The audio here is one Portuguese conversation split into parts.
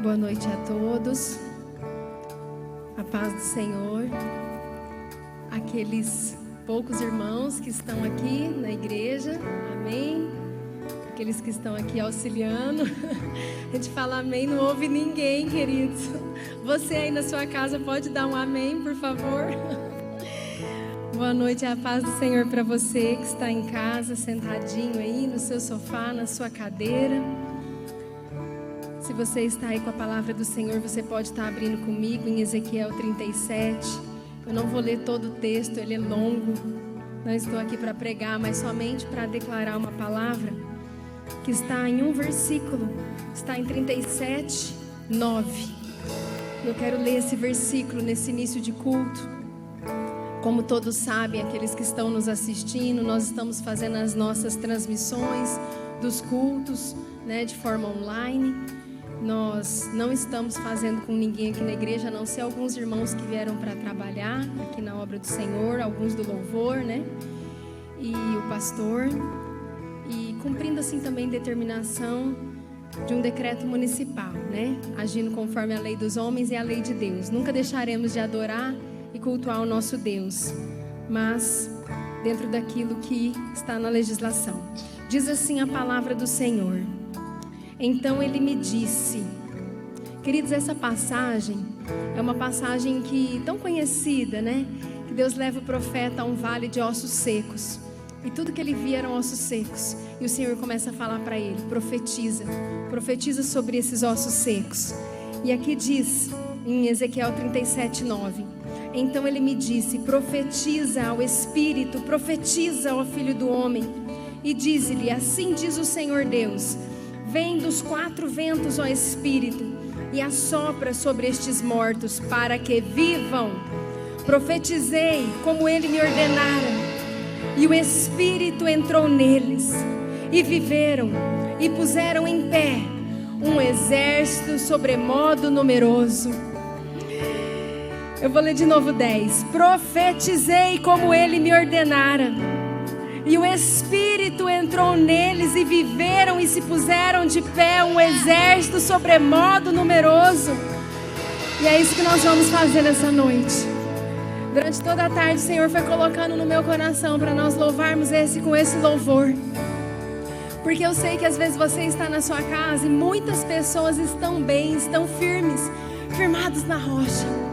Boa noite a todos, a paz do Senhor, aqueles poucos irmãos que estão aqui na igreja, amém, aqueles que estão aqui auxiliando, a gente fala amém, não ouve ninguém, queridos, você aí na sua casa pode dar um amém, por favor. Boa noite, a paz do Senhor para você que está em casa, sentadinho aí no seu sofá, na sua cadeira. Se você está aí com a palavra do Senhor, você pode estar abrindo comigo em Ezequiel 37. Eu não vou ler todo o texto, ele é longo. Não estou aqui para pregar, mas somente para declarar uma palavra que está em um versículo. Está em 37, 9. Eu quero ler esse versículo nesse início de culto. Como todos sabem, aqueles que estão nos assistindo, nós estamos fazendo as nossas transmissões dos cultos, de forma online. Nós não estamos fazendo com ninguém aqui na igreja, a não ser alguns irmãos que vieram para trabalhar aqui na obra do Senhor, alguns do louvor, e o pastor, e cumprindo assim também determinação de um decreto municipal, agindo conforme a lei dos homens e a lei de Deus. Nunca deixaremos de adorar e cultuar o nosso Deus, mas dentro daquilo que está na legislação. Diz assim a palavra do Senhor. Então ele me disse, queridos, essa passagem é uma passagem tão conhecida, que Deus leva o profeta a um vale de ossos secos, e tudo que ele via eram ossos secos, e o Senhor começa a falar para ele, profetiza sobre esses ossos secos. E aqui diz, em Ezequiel 37, 9, então ele me disse, profetiza ao Espírito, profetiza ao Filho do Homem, e diz-lhe, assim diz o Senhor Deus, vem dos quatro ventos, ó Espírito, e assopra sobre estes mortos, para que vivam. Profetizei como ele me ordenara, e o Espírito entrou neles, e viveram, e puseram em pé um exército sobremodo numeroso. Eu vou ler de novo 10. Profetizei como ele me ordenara, e o Espírito entrou neles e viveram e se puseram de pé um exército sobremodo numeroso. E é isso que nós vamos fazer nessa noite. Durante toda a tarde o Senhor foi colocando no meu coração para nós louvarmos com esse louvor. Porque eu sei que às vezes você está na sua casa e muitas pessoas estão bem, estão firmados na rocha.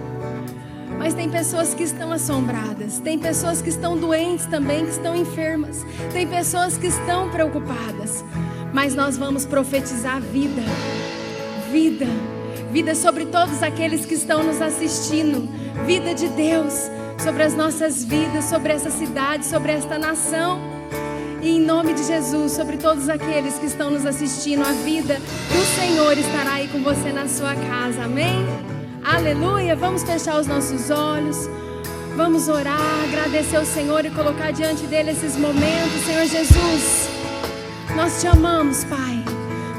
Mas tem pessoas que estão assombradas, tem pessoas que estão doentes também, que estão enfermas, tem pessoas que estão preocupadas, mas nós vamos profetizar vida sobre todos aqueles que estão nos assistindo, vida de Deus sobre as nossas vidas, sobre essa cidade, sobre esta nação, e em nome de Jesus, sobre todos aqueles que estão nos assistindo, a vida do Senhor estará aí com você na sua casa, amém? Aleluia, vamos fechar os nossos olhos, vamos orar, agradecer ao Senhor e colocar diante dele esses momentos. Senhor Jesus, nós te amamos, Pai,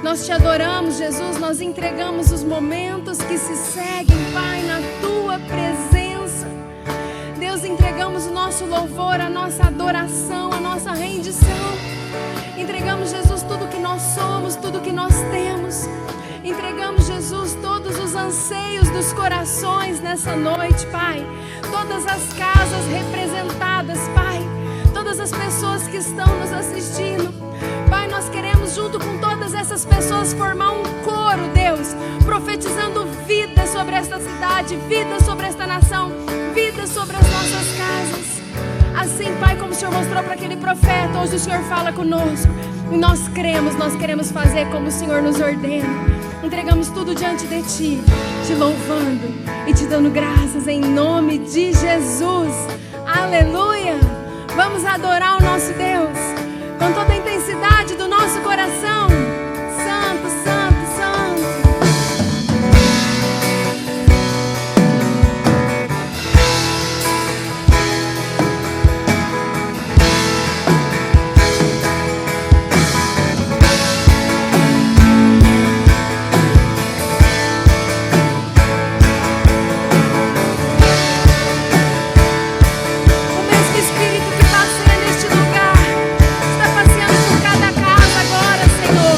nós te adoramos, Jesus, nós entregamos os momentos que se seguem, Pai, na tua presença. Deus, entregamos o nosso louvor, a nossa adoração, a nossa rendição, entregamos, Jesus, tudo que nós somos, tudo que nós temos. Entregamos, Jesus, todos os anseios dos corações nessa noite, Pai. Todas as casas representadas, Pai. Todas as pessoas que estão nos assistindo. Pai, nós queremos, junto com todas essas pessoas, formar um coro, Deus, profetizando vida sobre esta cidade, vida sobre esta nação, vida sobre as nossas casas. Assim, Pai, como o Senhor mostrou para aquele profeta, hoje o Senhor fala conosco. E nós queremos fazer como o Senhor nos ordena. Entregamos tudo diante de Ti, te louvando e te dando graças em nome de Jesus. Aleluia! Vamos adorar o nosso Deus com toda a intensidade do nosso coração. Santo, santo, santo. Espírito que passeia neste lugar, está passeando por cada casa agora, Senhor.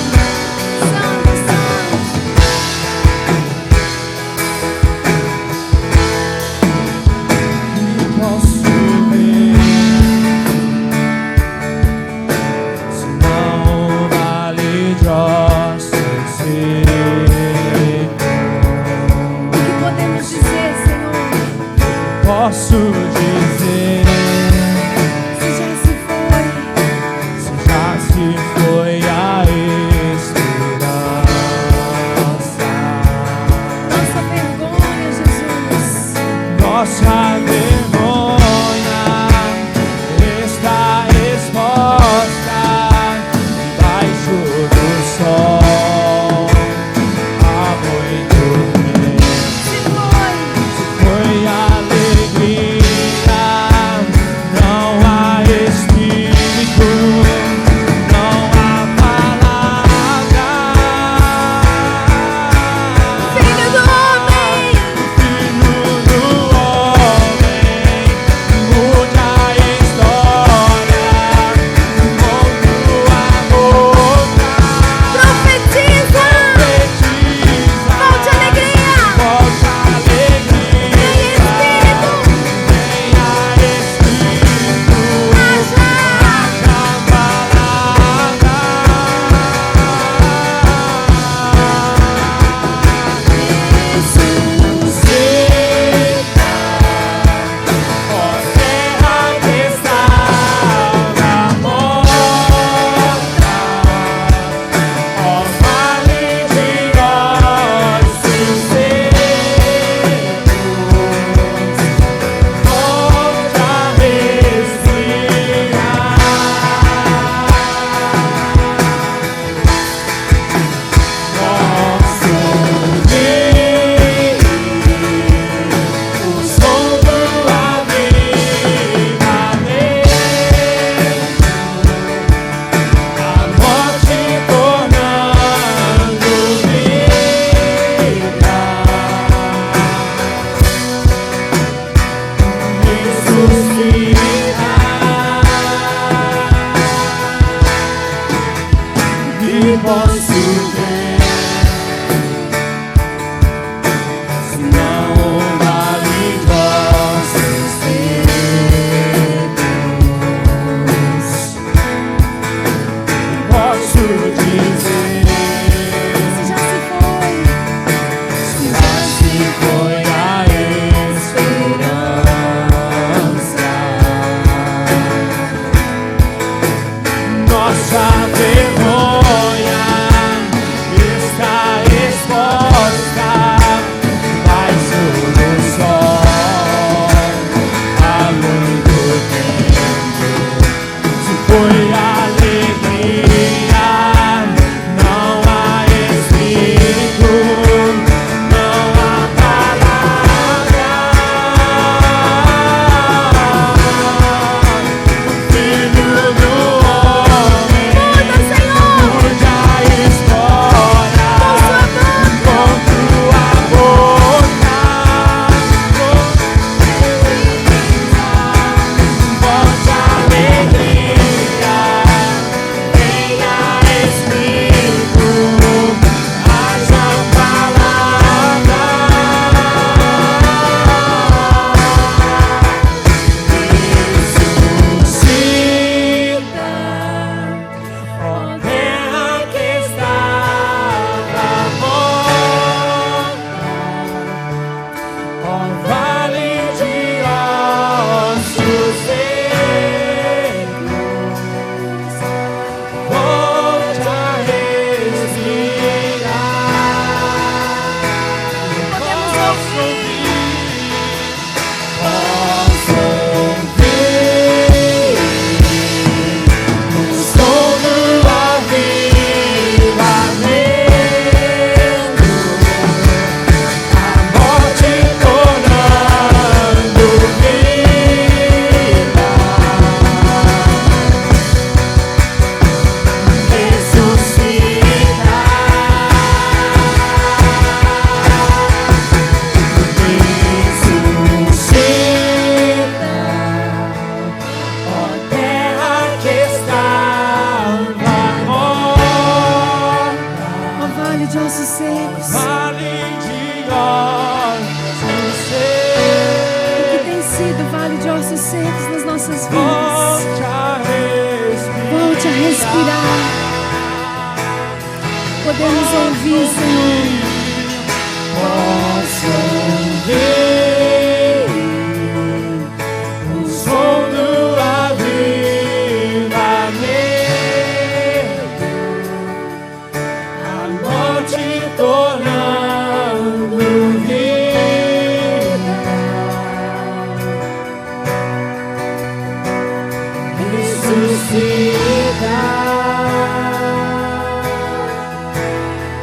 secos. Vale de ossos secos. O que tem sido vale de ossos secos nas nossas vidas. Volte a respirar. Podemos ouvir, Senhor. Posso ouvir o som do avivamento, a morte tornando vida, ressuscitar.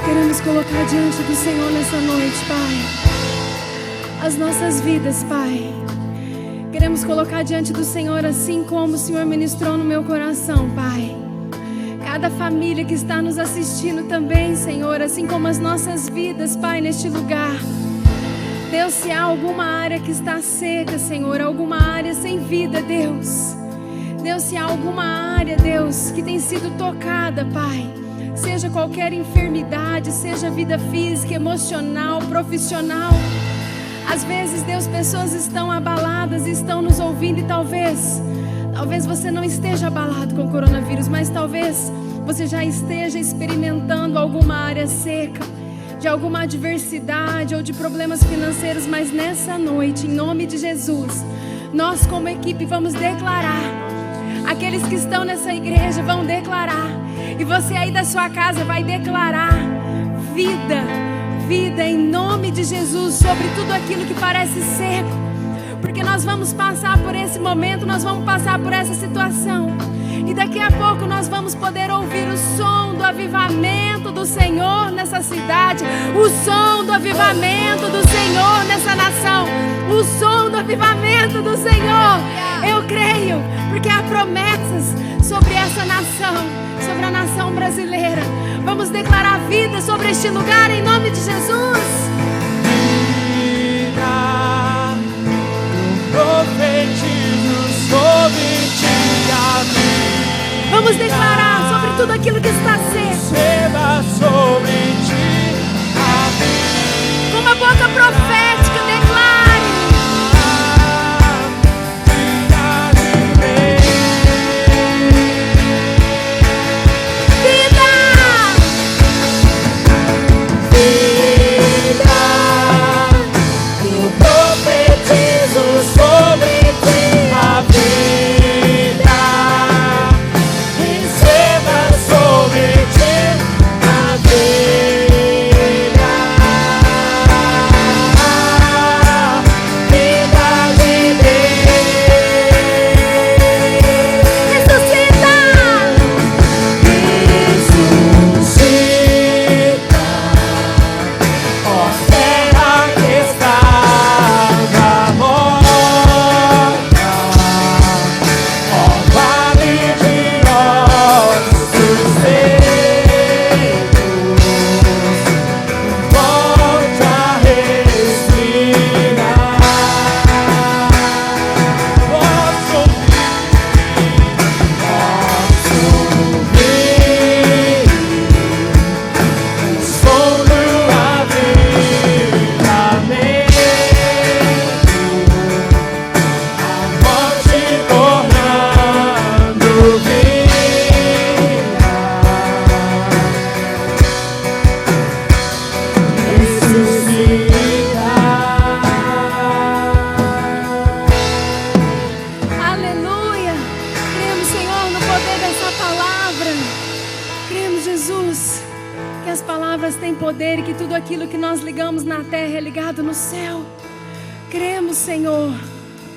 Queremos colocar diante do Senhor nessa noite, Pai, as nossas vidas, Pai. Queremos colocar diante do Senhor assim como o Senhor ministrou no meu coração, Pai. Cada família que está nos assistindo também, Senhor, assim como as nossas vidas, Pai, neste lugar. Deus, se há alguma área que está seca, Senhor, alguma área sem vida, Deus. Deus, se há alguma área, Deus, que tem sido tocada, Pai, seja qualquer enfermidade, seja vida física, emocional, profissional. Às vezes, Deus, pessoas estão abaladas e estão nos ouvindo e talvez você não esteja abalado com o coronavírus, mas talvez você já esteja experimentando alguma área seca, de alguma adversidade ou de problemas financeiros. Mas nessa noite, em nome de Jesus, nós como equipe vamos declarar. Aqueles que estão nessa igreja vão declarar. E você aí da sua casa vai declarar vida, vida em nome de Jesus sobre tudo aquilo que parece seco. Porque nós vamos passar por esse momento, nós vamos passar por essa situação. E daqui a pouco nós vamos poder ouvir o som do avivamento do Senhor nessa cidade. O som do avivamento do Senhor nessa nação. O som do avivamento do Senhor. Eu creio, porque há promessas sobre essa nação, sobre a nação brasileira. Vamos declarar vida sobre este lugar em nome de Jesus. Vida, eu profetizo sobre ti a vida. Vamos declarar sobre tudo aquilo que está seco. Receba sobre ti a vida. Com uma boca profética, declare. Poder e que tudo aquilo que nós ligamos na terra é ligado no céu. Cremos, Senhor,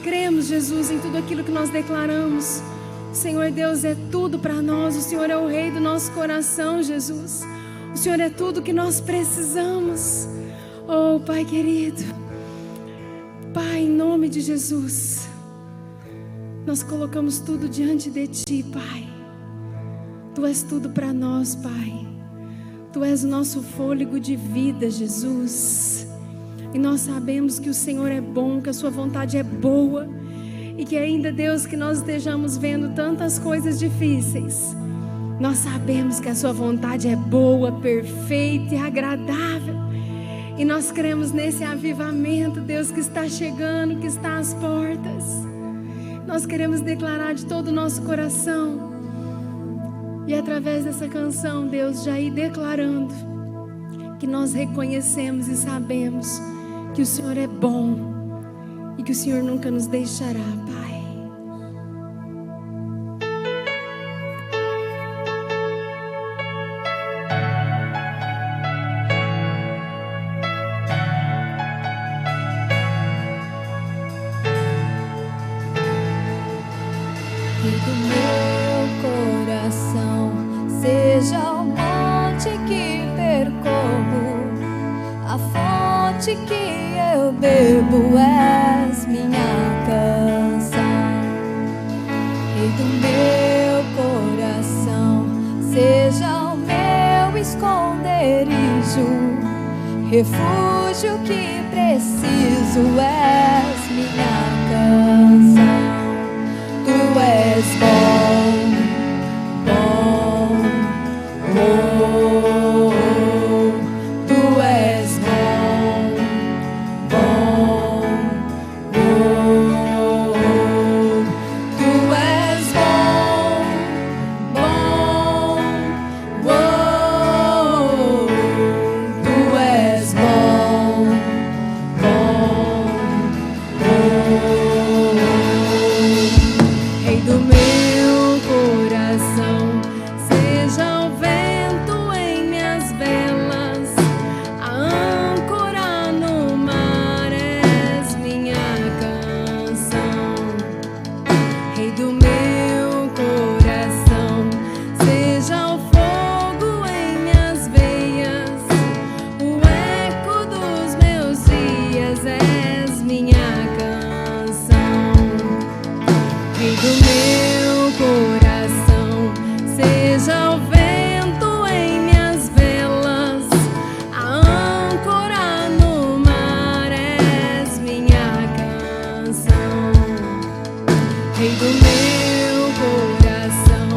cremos, Jesus, em tudo aquilo que nós declaramos. O Senhor Deus é tudo para nós. O Senhor é o Rei do nosso coração, Jesus. O Senhor é tudo que nós precisamos. Oh, Pai querido, Pai, em nome de Jesus, nós colocamos tudo diante de Ti, Pai. Tu és tudo para nós, Pai. Tu és o nosso fôlego de vida, Jesus. E nós sabemos que o Senhor é bom, que a Sua vontade é boa. E que ainda, Deus, que nós estejamos vendo tantas coisas difíceis, Nós sabemos que a sua vontade é boa, perfeita e agradável. E nós cremos nesse avivamento, Deus, que está chegando, que está às portas. Nós queremos declarar de todo o nosso coração. E através dessa canção, Deus, já ir declarando que nós reconhecemos e sabemos que o Senhor é bom e que o Senhor nunca nos deixará, Pai. Que do meu coração seja o monte que percorro, a fonte que eu bebo, és minha canção. Que do meu coração seja o meu esconderijo, refúgio que preciso, és minha canção. Tu és bom, bom, bom. Tu és bom, bom, bom. Tu és bom, bom, bom. Tu és bom, bom, bom. Rei do meu coração, seja o vento em minhas velas, a âncora no mar, és minha canção. Rei do meu coração, seja o fogo em minhas veias, o eco dos meus dias, és minha canção. Rei do meu coração, seja o vento em minhas velas, a âncora no mar, és minha canção. Rei do meu coração,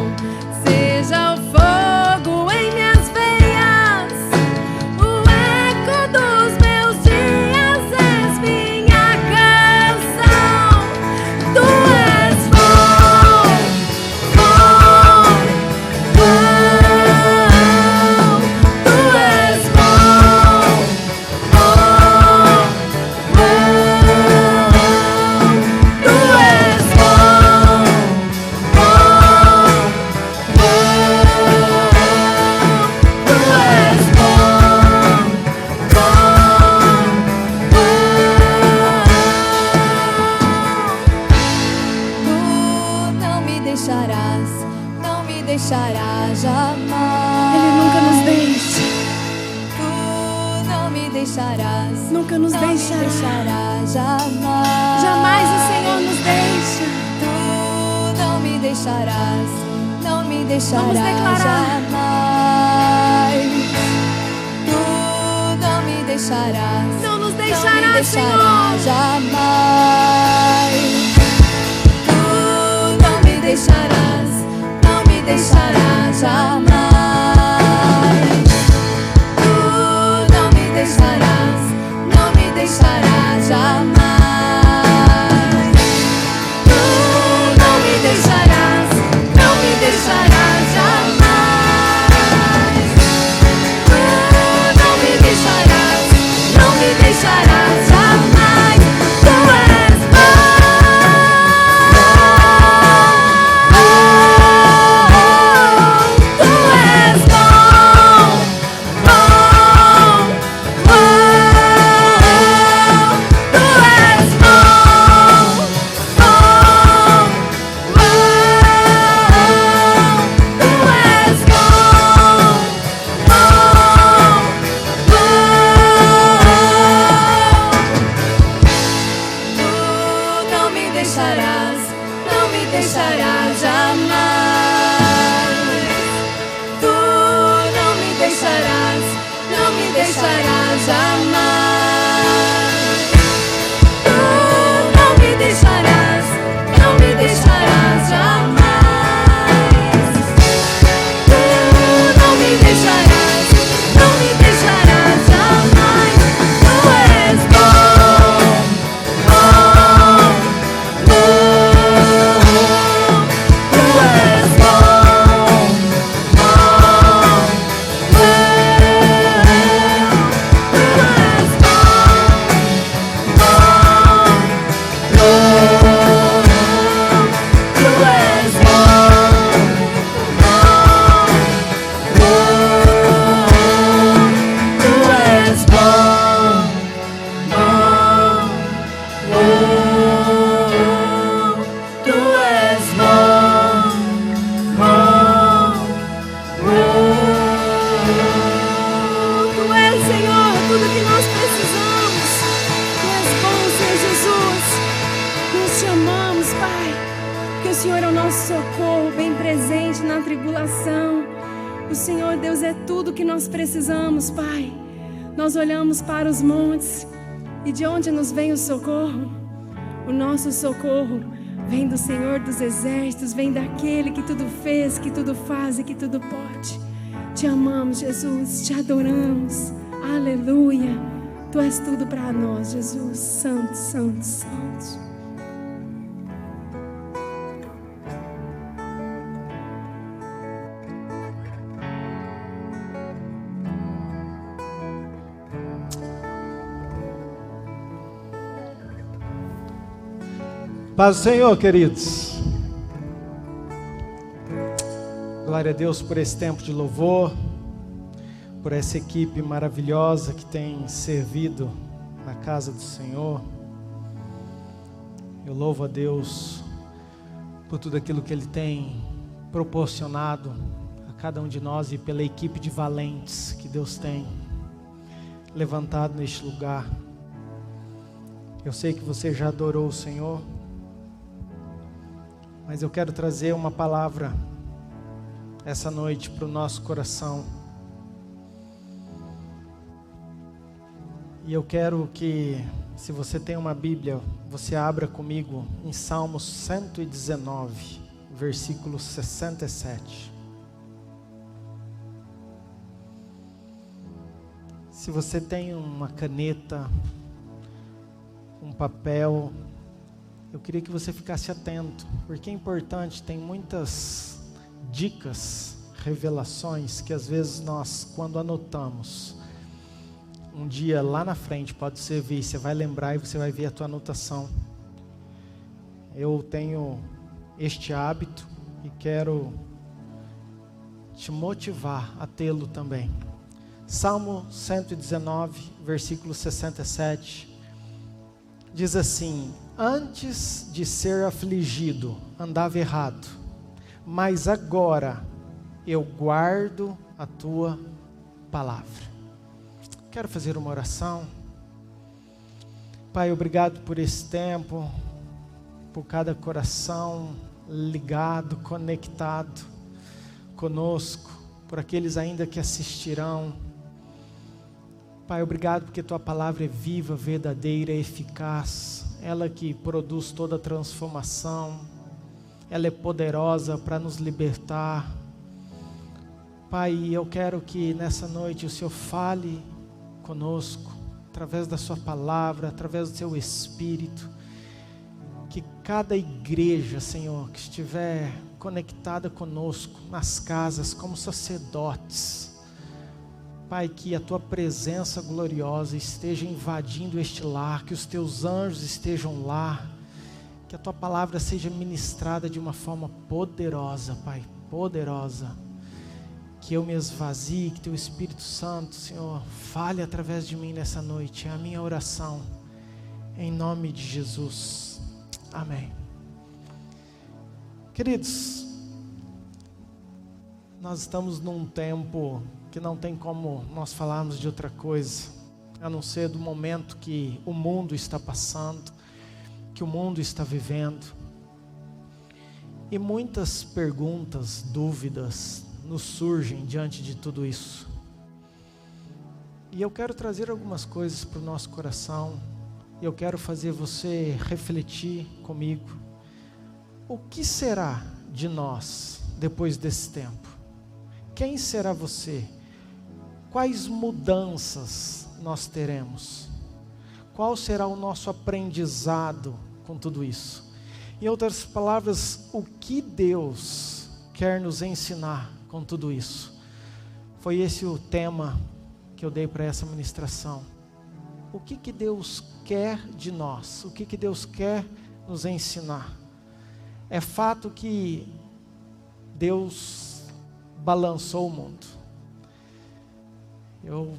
seja o fogo em minhas veias, o eco dos meus dias, és minha canção. Tu és bom, bom, bom. Tu és bom, bom, bom. Tu és bom, bom, bom. Tu és bom, bom, bom. Tu não me deixarás, não me deixarás jamais. Ele nunca nos deixa, Tu não me deixarás, nunca nos não me deixará. deixarás jamais. Jamais o Senhor nos deixa. Tu não me deixarás, não me deixarás declarar. jamais. Tu não me deixarás, Não nos não me deixará, deixarás Senhor. jamais. Tu não me deixarás, não me deixarás jamais. Tu não me deixarás, não me deixarás jamais. Tu não me deixarás, não me deixarás jamais. Tu não me deixarás, não me deixarás jamais. Tu és bom, bom. Tu tribulação. O Senhor, Deus, é tudo que nós precisamos, Pai. Nós olhamos para os montes e de onde nos vem o socorro? O nosso socorro vem do Senhor dos exércitos, vem daquele que tudo fez, que tudo faz e que tudo pode. Te amamos, Jesus, te adoramos. Aleluia. Tu és tudo para nós, Jesus. Santo, santo, santo. Paz do Senhor, queridos. Glória a Deus por esse tempo de louvor, por essa equipe maravilhosa que tem servido na casa do Senhor. Eu louvo a Deus por tudo aquilo que Ele tem proporcionado a cada um de nós e pela equipe de valentes que Deus tem levantado neste lugar. Eu sei que você já adorou o Senhor, mas eu quero trazer uma palavra essa noite para o nosso coração. E eu quero que, se você tem uma Bíblia, você abra comigo em Salmos 119, versículo 67. Se você tem uma caneta, um papel, eu queria que você ficasse atento, porque é importante, tem muitas dicas, revelações que às vezes nós, quando anotamos, um dia lá na frente pode servir, você vai lembrar e você vai ver a tua anotação. Eu tenho este hábito e quero te motivar a tê-lo também. Salmo 119, versículo 67, diz assim: antes de ser afligido, andava errado, mas agora eu guardo a tua palavra. Quero fazer uma oração. Pai, obrigado por esse tempo, por cada coração ligado, conectado conosco, por aqueles ainda que assistirão. Pai, obrigado porque tua palavra é viva, verdadeira, eficaz. Ela que produz toda a transformação, ela é poderosa para nos libertar. Pai, eu quero que nessa noite o Senhor fale conosco, através da sua palavra, através do seu Espírito, que cada igreja, Senhor, que estiver conectada conosco, nas casas, como sacerdotes, Pai, que a tua presença gloriosa esteja invadindo este lar, que os teus anjos estejam lá, que a tua palavra seja ministrada de uma forma poderosa, Pai, poderosa, que eu me esvazie, que teu Espírito Santo, Senhor, fale através de mim nessa noite, é a minha oração, em nome de Jesus, amém. Queridos, nós estamos num tempo que não tem como nós falarmos de outra coisa, a não ser do momento que o mundo está passando, que o mundo está vivendo, e muitas perguntas, dúvidas nos surgem diante de tudo isso, e eu quero trazer algumas coisas para o nosso coração, e eu quero fazer você refletir comigo, o que será de nós depois desse tempo? Quem será você? Quais mudanças nós teremos? Qual será o nosso aprendizado com tudo isso? Em outras palavras, o que Deus quer nos ensinar com tudo isso? Foi esse o tema que eu dei para essa ministração. O que Deus quer de nós? O que Deus quer nos ensinar? É fato que Deus balançou o mundo. Eu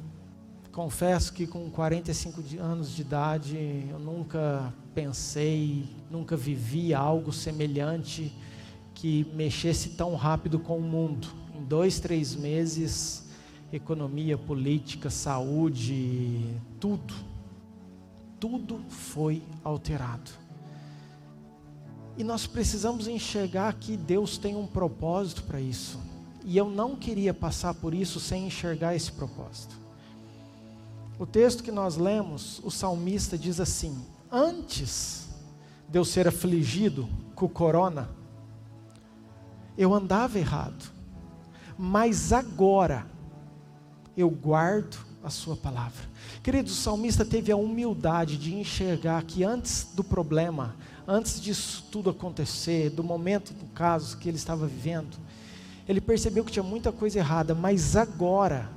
confesso que com 45 anos de idade, eu nunca pensei, nunca vivi algo semelhante que mexesse tão rápido com o mundo. Em 2, 3 meses, economia, política, saúde, tudo foi alterado. E nós precisamos enxergar que Deus tem um propósito para isso. E eu não queria passar por isso sem enxergar esse propósito. O texto que nós lemos, o salmista diz assim: antes de eu ser afligido com o corona, eu andava errado, mas agora eu guardo a sua palavra. Queridos, o salmista teve a humildade de enxergar que antes do problema, antes disso tudo acontecer, do momento do caso que ele estava vivendo, ele percebeu que tinha muita coisa errada, mas agora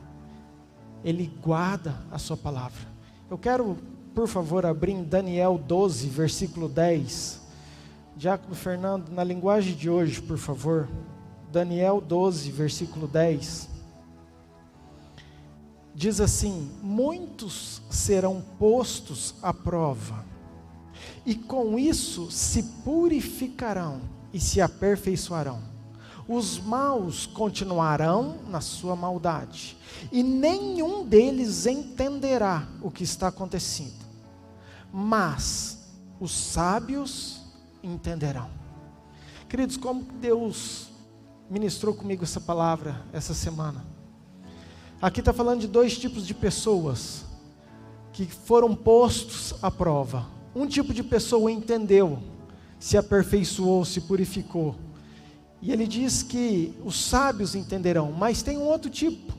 ele guarda a sua palavra. Eu quero, por favor, abrir em Daniel 12, versículo 10. Diácono Fernando, na linguagem de hoje, por favor. Daniel 12, versículo 10. Diz assim: muitos serão postos à prova, e com isso se purificarão e se aperfeiçoarão. Os maus continuarão na sua maldade, e nenhum deles entenderá o que está acontecendo, mas os sábios entenderão. Queridos, como Deus ministrou comigo essa palavra essa semana. Aqui está falando de dois tipos de pessoas que foram postos à prova. Um tipo de pessoa entendeu, se aperfeiçoou, se purificou. E ele diz que os sábios entenderão, mas tem um outro tipo,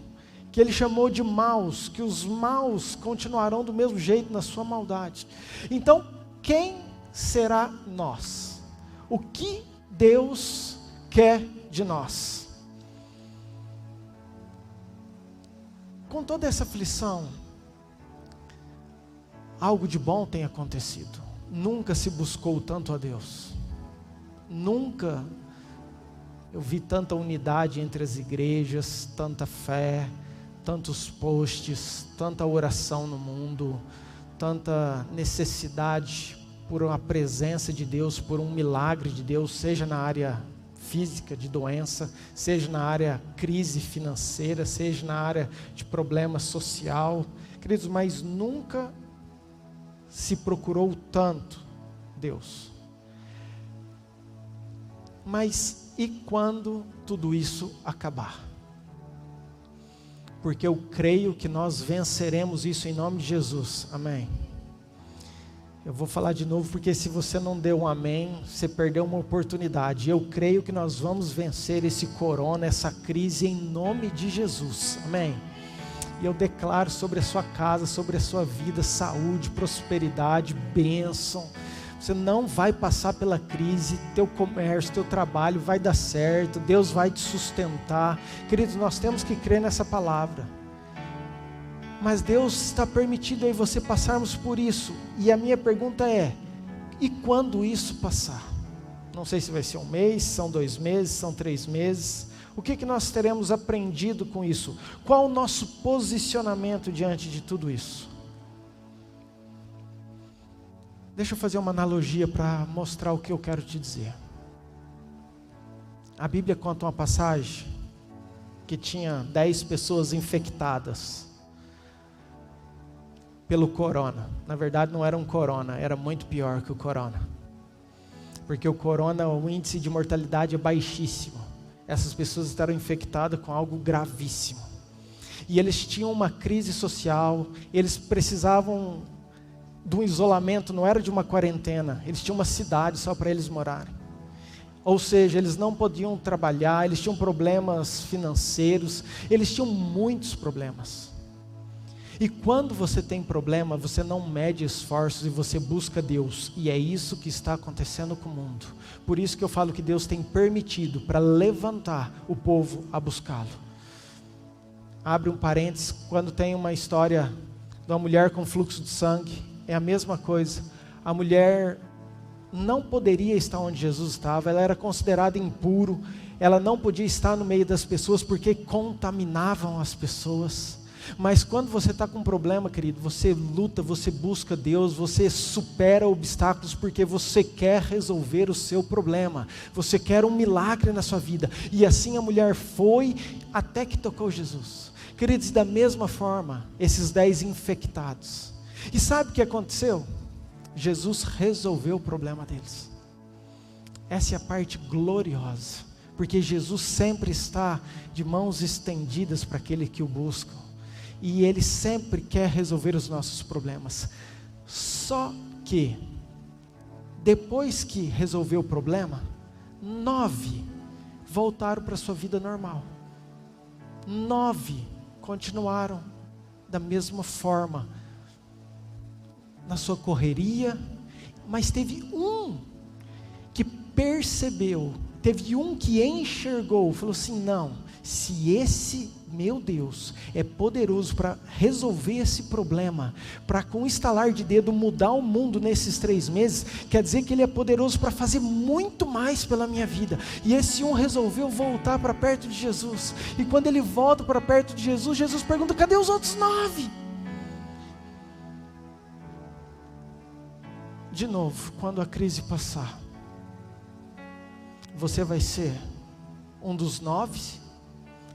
que ele chamou de maus, que os maus continuarão do mesmo jeito na sua maldade. Então, quem será nós? O que Deus quer de nós? Com toda essa aflição, algo de bom tem acontecido. Nunca se buscou tanto a Deus. Nunca eu vi tanta unidade entre as igrejas, tanta fé, tantos posts, tanta oração no mundo, tanta necessidade por uma presença de Deus, por um milagre de Deus, seja na área física de doença, seja na área crise financeira, seja na área de problema social. Queridos, mas nunca se procurou tanto Deus. Mas e quando tudo isso acabar? Porque eu creio que nós venceremos isso em nome de Jesus, amém? Eu vou falar de novo, porque se você não deu um amém, você perdeu uma oportunidade. Eu creio que nós vamos vencer esse corona, essa crise em nome de Jesus, amém? E eu declaro sobre a sua casa, sobre a sua vida, saúde, prosperidade, bênção. Você não vai passar pela crise, teu comércio, teu trabalho vai dar certo, Deus vai te sustentar. Queridos, nós temos que crer nessa palavra. Mas Deus está permitindo aí você passarmos por isso. E a minha pergunta é: e quando isso passar? Não sei se vai ser um mês, são 2 meses, são 3 meses. O que nós teremos aprendido com isso? Qual o nosso posicionamento diante de tudo isso? Deixa eu fazer uma analogia para mostrar o que eu quero te dizer. A Bíblia conta uma passagem que tinha 10 pessoas infectadas pelo corona. Na verdade não era um corona, era muito pior que o corona. Porque o corona, o índice de mortalidade é baixíssimo. Essas pessoas estavam infectadas com algo gravíssimo. E eles tinham uma crise social, eles precisavam de um isolamento, não era de uma quarentena, eles tinham uma cidade só para eles morarem. Ou seja, eles não podiam trabalhar, eles tinham problemas financeiros, eles tinham muitos problemas. E quando você tem problema, você não mede esforços e você busca Deus. E é isso que está acontecendo com o mundo. Por isso que eu falo que Deus tem permitido para levantar o povo a buscá-lo. Abre um parênteses, quando tem uma história de uma mulher com fluxo de sangue, é a mesma coisa. A mulher não poderia estar onde Jesus estava, ela era considerada impuro, ela não podia estar no meio das pessoas porque contaminavam as pessoas. Mas quando você está com um problema, querido, você luta, você busca Deus, você supera obstáculos porque você quer resolver o seu problema, você quer um milagre na sua vida. E assim a mulher foi até que tocou Jesus. Queridos, da mesma forma, esses 10 infectados. E sabe o que aconteceu? Jesus resolveu o problema deles. Essa é a parte gloriosa, porque Jesus sempre está de mãos estendidas para aquele que o buscam, e Ele sempre quer resolver os nossos problemas. Só que, depois que resolveu o problema, 9 voltaram para a sua vida normal. 9 continuaram da mesma forma, na sua correria, mas teve um que percebeu, teve um que enxergou, falou assim: não, se esse meu Deus é poderoso para resolver esse problema, para com um estalar de dedo mudar o mundo nesses 3 meses, quer dizer que Ele é poderoso para fazer muito mais pela minha vida. E esse um resolveu voltar para perto de Jesus, e quando ele volta para perto de Jesus, Jesus pergunta: cadê os outros 9? De novo, quando a crise passar, você vai ser um dos 9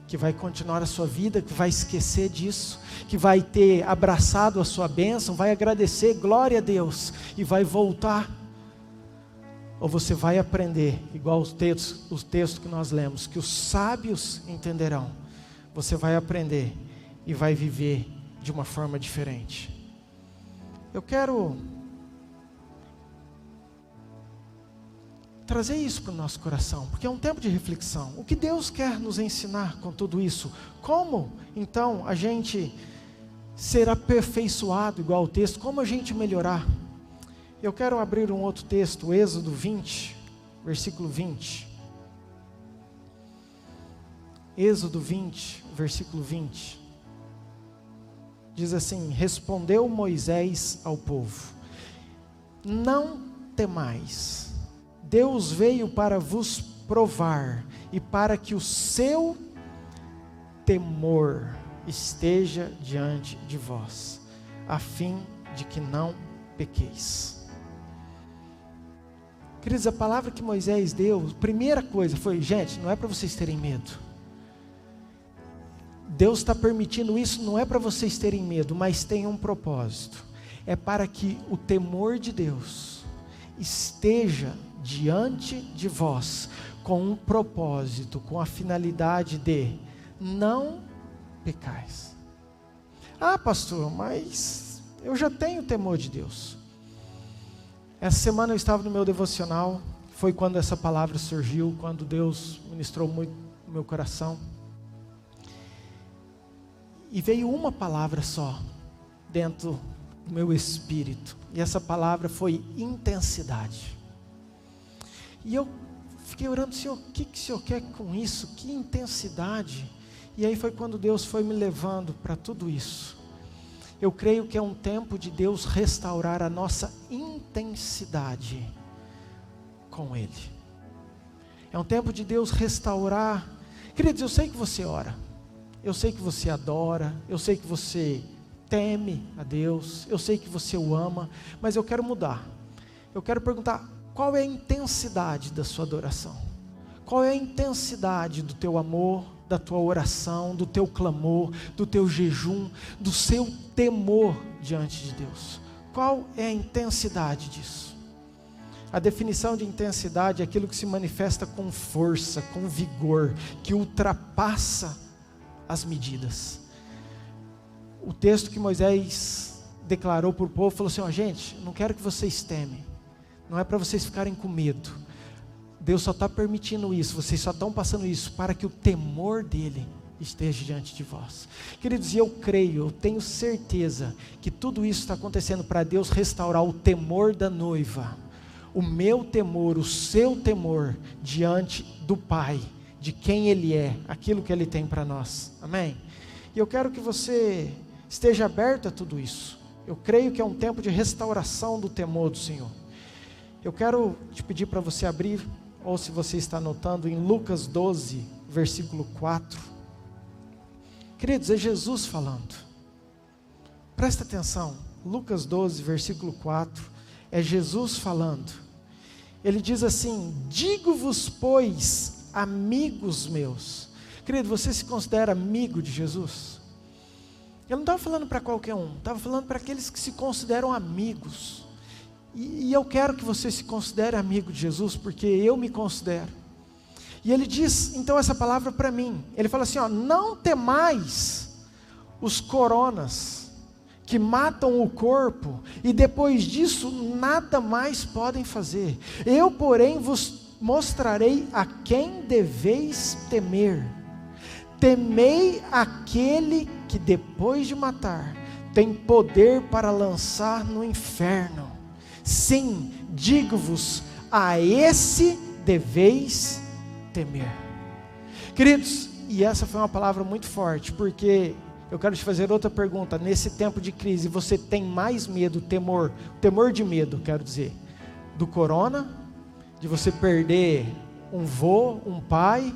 que vai continuar a sua vida, que vai esquecer disso, que vai ter abraçado a sua bênção, vai agradecer, glória a Deus, e vai voltar? Ou você vai aprender, igual os textos que nós lemos, que os sábios entenderão, você vai aprender e vai viver de uma forma diferente. Eu quero trazer isso para o nosso coração, porque é um tempo de reflexão. O que Deus quer nos ensinar com tudo isso? Como então a gente ser aperfeiçoado igual ao texto? Como a gente melhorar? Eu quero abrir um outro texto, Êxodo 20, versículo 20. Êxodo 20, versículo 20. Diz assim: respondeu Moisés ao povo: não temais, Deus veio para vos provar e para que o seu temor esteja diante de vós, a fim de que não pequeis. Queridos, a palavra que Moisés deu, primeira coisa foi: gente, não é para vocês terem medo. Deus está permitindo isso, não é para vocês terem medo, mas tem um propósito. É para que o temor de Deus esteja diante de vós, com um propósito, com a finalidade de não pecais. Ah, pastor, mas eu já tenho temor de Deus. Essa semana eu estava no meu devocional, foi quando essa palavra surgiu, quando Deus ministrou muito no meu coração, e veio uma palavra só dentro do meu espírito, e essa palavra foi intensidade. E eu fiquei orando: Senhor, o que o Senhor quer com isso? Que intensidade? E aí foi quando Deus foi me levando para tudo isso. Eu creio que é um tempo de Deus restaurar a nossa intensidade com Ele. É um tempo de Deus restaurar. Queridos, eu sei que você ora, eu sei que você adora, eu sei que você teme a Deus, eu sei que você o ama, mas eu quero mudar. Eu quero perguntar: qual é a intensidade da sua adoração? Qual é a intensidade do teu amor, da tua oração, do teu clamor, do teu jejum, do seu temor diante de Deus? Qual é a intensidade disso? A definição de intensidade é aquilo que se manifesta com força, com vigor, que ultrapassa as medidas. O texto que Moisés declarou para o povo falou assim: ó, gente, não quero que vocês temem. Não é para vocês ficarem com medo. Deus só está permitindo isso, vocês só estão passando isso para que o temor dEle esteja diante de vós. Queridos, e eu creio, eu tenho certeza que tudo isso está acontecendo para Deus restaurar o temor da noiva, o meu temor, o seu temor diante do Pai, de quem Ele é, aquilo que Ele tem para nós. Amém? E eu quero que você esteja aberto a tudo isso. Eu creio que é um tempo de restauração do temor do Senhor. Eu quero te pedir para você abrir, ou se você está anotando, em Lucas 12, versículo 4. Queridos, é Jesus falando. Presta atenção, Lucas 12, versículo 4, é Jesus falando. Ele diz assim: digo-vos, pois, amigos meus. Querido, você se considera amigo de Jesus? Ele não estava falando para qualquer um, estava falando para aqueles que se consideram amigos. E eu quero que você se considere amigo de Jesus, porque eu me considero. E ele diz, então, essa palavra para mim. Ele fala assim, ó, não temais os coronas que matam o corpo, e depois disso nada mais podem fazer. Eu, porém, vos mostrarei a quem deveis temer. Temei aquele que depois de matar, tem poder para lançar no inferno. Sim, digo-vos, a esse deveis temer. Queridos, e essa foi uma palavra muito forte, porque eu quero te fazer outra pergunta. Nesse tempo de crise, você tem mais medo, temor de medo, quero dizer, do corona, de você perder um vô, um pai,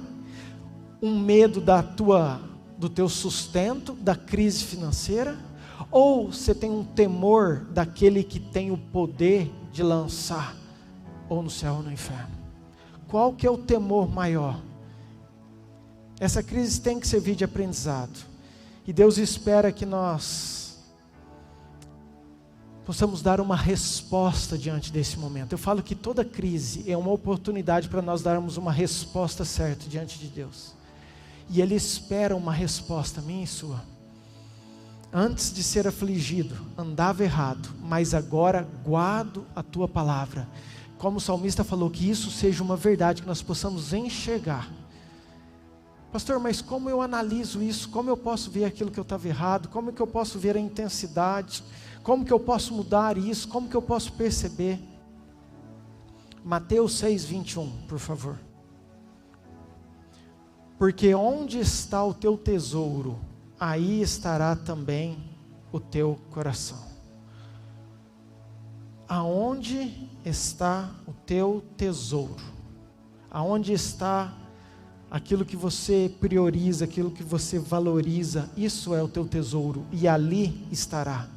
um medo do teu sustento, da crise financeira, ou você tem um temor daquele que tem o poder de lançar ou no céu ou no inferno? Qual que é o temor maior? Essa crise tem que servir de aprendizado, e Deus espera que nós possamos dar uma resposta diante desse momento. Eu falo que toda crise é uma oportunidade para nós darmos uma resposta certa diante de Deus, e Ele espera uma resposta minha e sua. Antes de ser afligido, andava errado, mas agora guardo a tua palavra. Como o salmista falou, que isso seja uma verdade, que nós possamos enxergar. Pastor, mas como eu analiso isso? Como eu posso ver aquilo que eu estava errado? Como que eu posso ver a intensidade? Como que eu posso mudar isso? Como que eu posso perceber? Mateus 6:21, por favor. Porque onde está o teu tesouro, aí estará também o teu coração. Aonde está o teu tesouro? Aonde está aquilo que você prioriza, aquilo que você valoriza? Isso é o teu tesouro, e ali estará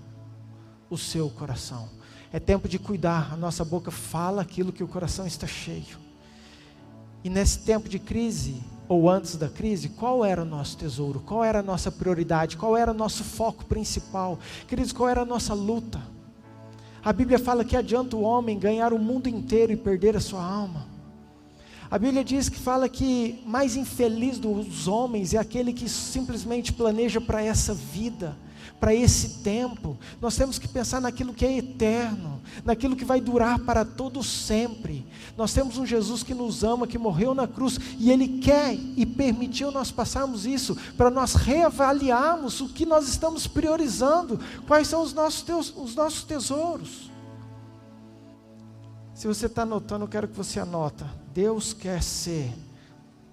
o seu coração. É tempo de cuidar. A nossa boca fala aquilo que o coração está cheio. E nesse tempo de crise, ou antes da crise, qual era o nosso tesouro? Qual era a nossa prioridade? Qual era o nosso foco principal? Queridos, qual era a nossa luta? A Bíblia fala que adianta o homem ganhar o mundo inteiro e perder a sua alma. A Bíblia diz que fala que mais infeliz dos homens é aquele que simplesmente planeja para essa vida, para esse tempo. Nós temos que pensar naquilo que é eterno, naquilo que vai durar para todo sempre. Nós temos um Jesus que nos ama, que morreu na cruz, e Ele quer e permitiu nós passarmos isso, para nós reavaliarmos o que nós estamos priorizando, quais são os nossos tesouros. Se você está anotando, eu quero que você anota. Deus quer ser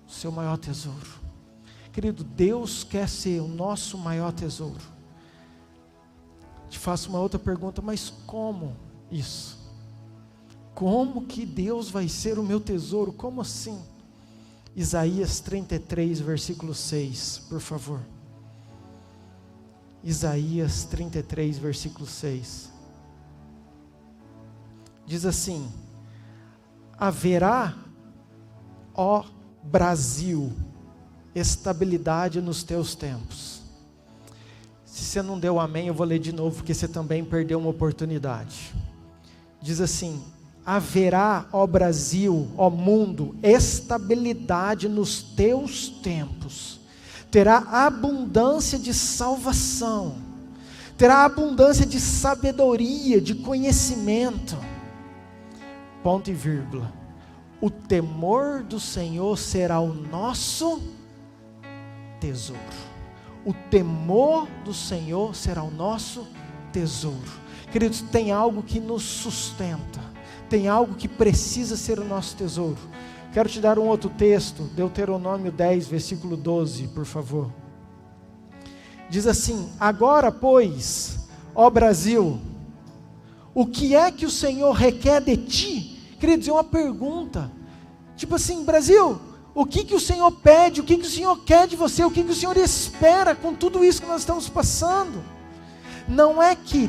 o seu maior tesouro. Querido, Deus quer ser o nosso maior tesouro. Te faço uma outra pergunta, mas como isso? Como que Deus vai ser o meu tesouro? Como assim? Isaías 33, versículo 6, por favor. Isaías 33, versículo 6. Diz assim: haverá, ó Brasil, estabilidade nos teus tempos. Se você não deu amém, eu vou ler de novo, porque você também perdeu uma oportunidade. Diz assim: haverá, ó Brasil, ó mundo, estabilidade nos teus tempos. Terá abundância de salvação, terá abundância de sabedoria, de conhecimento. Ponto e vírgula. O temor do Senhor será o nosso tesouro. O temor do Senhor será o nosso tesouro. Queridos, tem algo que nos sustenta, tem algo que precisa ser o nosso tesouro. Quero te dar um outro texto, Deuteronômio 10, versículo 12, por favor. Diz assim: agora, pois, ó Brasil, o que é que o Senhor requer de ti? Queridos, é uma pergunta, tipo assim: Brasil, o que o Senhor pede, o que o Senhor quer de você, o que o Senhor espera com tudo isso que nós estamos passando? Não é que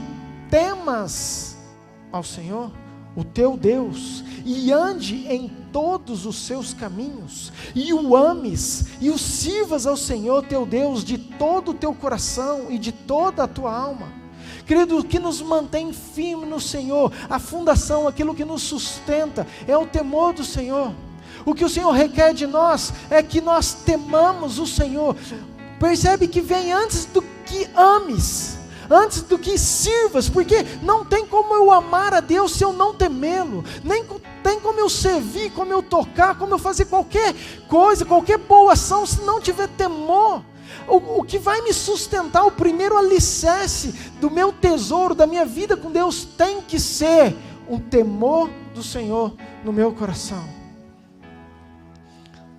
temas ao Senhor, o teu Deus, e ande em todos os seus caminhos, e o ames, e o sirvas ao Senhor teu Deus de todo o teu coração e de toda a tua alma. Querido, o que nos mantém firme no Senhor, a fundação, aquilo que nos sustenta, é o temor do Senhor. O que o Senhor requer de nós é que nós temamos o Senhor. Percebe que vem antes do que ames, antes do que sirvas, porque não tem como eu amar a Deus se eu não temê-lo, nem tem como eu servir, como eu tocar, como eu fazer qualquer coisa, qualquer boa ação, se não tiver temor. O que vai me sustentar, o primeiro alicerce do meu tesouro, da minha vida com Deus, tem que ser um temor do Senhor no meu coração.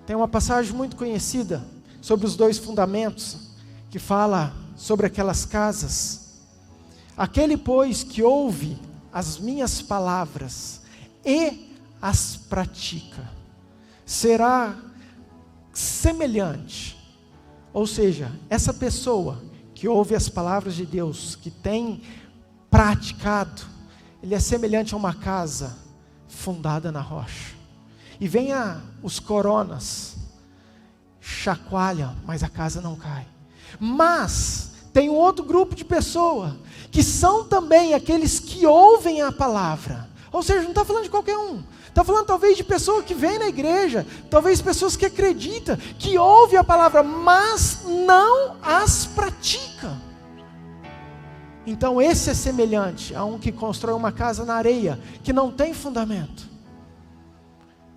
Tem uma passagem muito conhecida sobre os 2 fundamentos, que fala sobre aquelas casas. Aquele, pois, que ouve as minhas palavras e as pratica, será semelhante. Ou seja, essa pessoa que ouve as palavras de Deus, que tem praticado, ele é semelhante a uma casa fundada na rocha. E venha os coronas, chacoalha, mas a casa não cai. Mas tem um outro grupo de pessoas, que são também aqueles que ouvem a palavra. Ou seja, não está falando de qualquer um. Está falando talvez de pessoas que vêm na igreja, talvez pessoas que acreditam, que ouvem a palavra, mas não as praticam. Então esse é semelhante a um que constrói uma casa na areia, que não tem fundamento.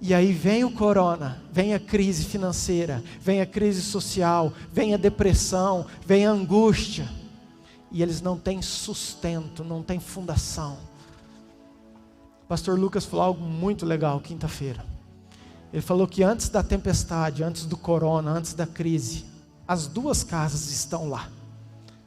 E aí vem o corona, vem a crise financeira, vem a crise social, vem a depressão, vem a angústia. E eles não têm sustento, não têm fundação. O pastor Lucas falou algo muito legal quinta-feira. Ele falou que antes da tempestade, antes do corona, antes da crise, as 2 casas estão lá.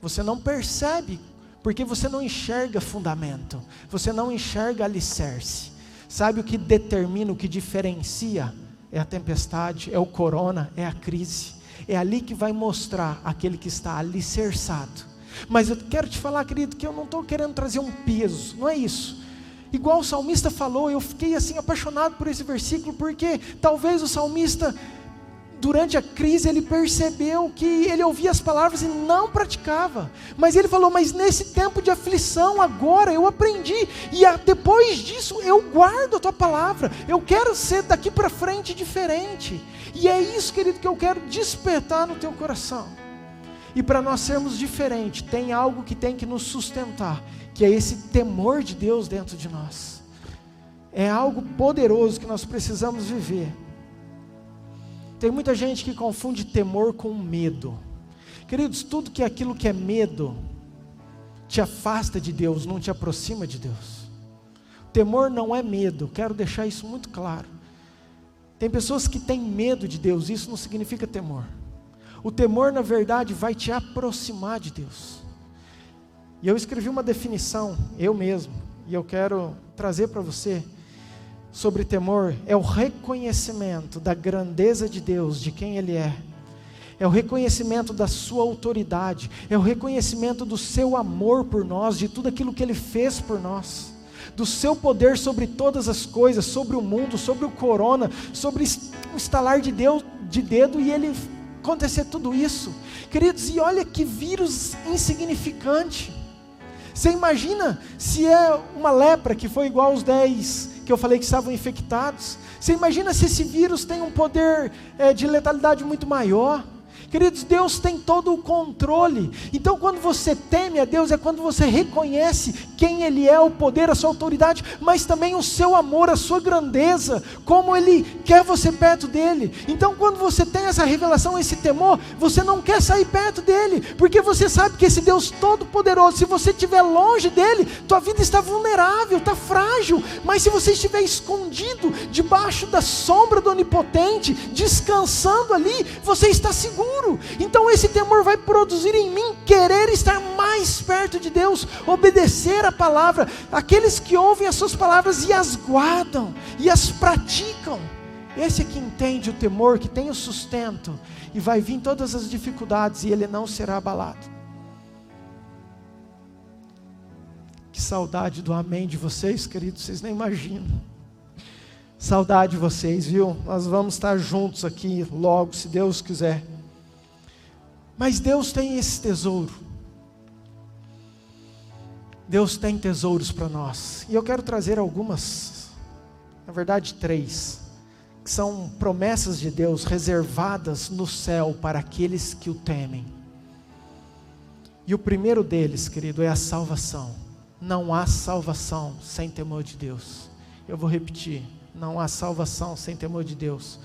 Você não percebe, porque você não enxerga fundamento, você não enxerga alicerce. Sabe o que determina, o que diferencia? É a tempestade, é o corona, é a crise. É ali que vai mostrar aquele que está alicerçado. Mas eu quero te falar, querido, que eu não estou querendo trazer um peso, não é isso. Igual o salmista falou, eu fiquei assim apaixonado por esse versículo, porque talvez o salmista, durante a crise, ele percebeu que ele ouvia as palavras e não praticava. Mas ele falou, mas nesse tempo de aflição, agora eu aprendi, e depois disso eu guardo a tua palavra, eu quero ser daqui para frente diferente. E é isso, querido, que eu quero despertar no teu coração. E para nós sermos diferentes, tem algo que tem que nos sustentar, que é esse temor de Deus dentro de nós. É algo poderoso que nós precisamos viver. Tem muita gente que confunde temor com medo. Queridos, tudo que é aquilo que é medo te afasta de Deus, não te aproxima de Deus. Temor não é medo, quero deixar isso muito claro. Tem pessoas que têm medo de Deus, isso não significa temor. O temor, na verdade, vai te aproximar de Deus. E eu escrevi uma definição, eu mesmo, e eu quero trazer para você. Sobre temor, é o reconhecimento da grandeza de Deus, de quem Ele é. É o reconhecimento da sua autoridade, é o reconhecimento do seu amor por nós, de tudo aquilo que Ele fez por nós, do seu poder sobre todas as coisas, sobre o mundo, sobre o corona, sobre o estalar de dedo e Ele acontecer tudo isso. Queridos, e olha que vírus insignificante. Você imagina se é uma lepra que foi igual aos 10 que eu falei que estavam infectados? Você imagina se esse vírus tem um poder de letalidade muito maior? Queridos, Deus tem todo o controle. Então quando você teme a Deus, é quando você reconhece quem Ele é, o poder, a sua autoridade, mas também o seu amor, a sua grandeza, como Ele quer você perto dEle. Então quando você tem essa revelação, esse temor, você não quer sair perto dEle, porque você sabe que esse Deus todo poderoso, se você estiver longe dEle, tua vida está vulnerável, está frágil. Mas se você estiver escondido, debaixo da sombra do Onipotente, descansando ali, você está seguro. Então esse temor vai produzir em mim querer estar mais perto de Deus, obedecer a palavra. Aqueles que ouvem as suas palavras e as guardam, e as praticam, esse é que entende o temor, que tem o sustento, e vai vir todas as dificuldades, e ele não será abalado. Que saudade do amém de vocês, queridos, vocês nem imaginam. Saudade de vocês, viu? Nós vamos estar juntos aqui logo, se Deus quiser. Mas Deus tem esse tesouro. Deus tem tesouros para nós. E eu quero trazer algumas, na verdade 3, que são promessas de Deus reservadas no céu para aqueles que o temem. E o primeiro deles, querido, é a salvação. Não há salvação sem temor de Deus. Eu vou repetir, não há salvação sem temor de Deus.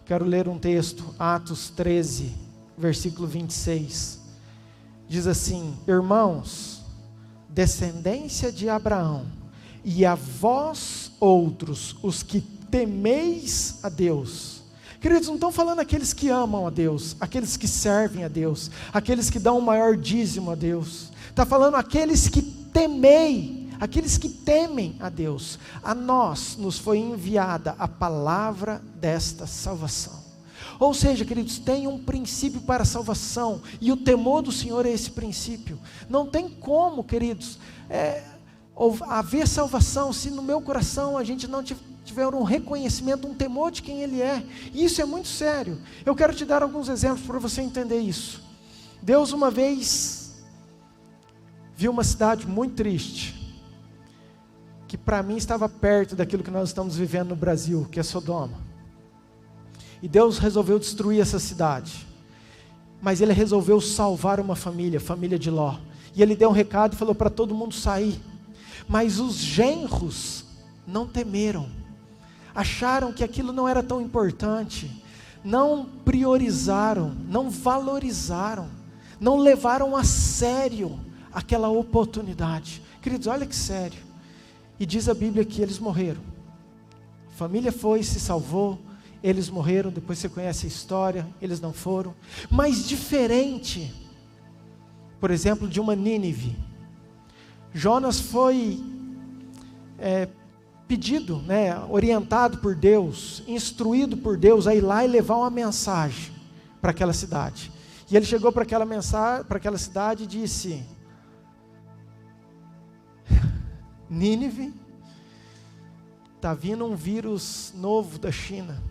Quero ler um texto, Atos 13, versículo 26. Diz assim: irmãos, descendência de Abraão, e a vós outros, os que temeis a Deus. Queridos, não estão falando aqueles que amam a Deus, aqueles que servem a Deus, aqueles que dão o maior dízimo a Deus. Está falando aqueles que temei, aqueles que temem a Deus. A nós nos foi enviada a palavra desta salvação. Ou seja, queridos, tem um princípio para a salvação, e o temor do Senhor é esse princípio. Não tem como, queridos, haver salvação se no meu coração a gente não tiver um reconhecimento, um temor de quem Ele é. E isso é muito sério. Eu quero te dar alguns exemplos para você entender isso. Deus uma vez viu uma cidade muito triste, que para mim estava perto daquilo que nós estamos vivendo no Brasil, que é Sodoma. E Deus resolveu destruir essa cidade, mas Ele resolveu salvar uma família, a família de Ló. E Ele deu um recado e falou para todo mundo sair. Mas os genros não temeram, acharam que aquilo não era tão importante, não priorizaram, não valorizaram, não levaram a sério aquela oportunidade. Queridos, olha que sério. E diz a Bíblia que eles morreram. A família foi, se salvou, eles morreram. Depois você conhece a história, eles não foram. Mas diferente, por exemplo, de uma Nínive, Jonas foi pedido, orientado por Deus, instruído por Deus a ir lá e levar uma mensagem para aquela cidade. E ele chegou para aquela cidade e disse: Nínive, está vindo um vírus novo da China,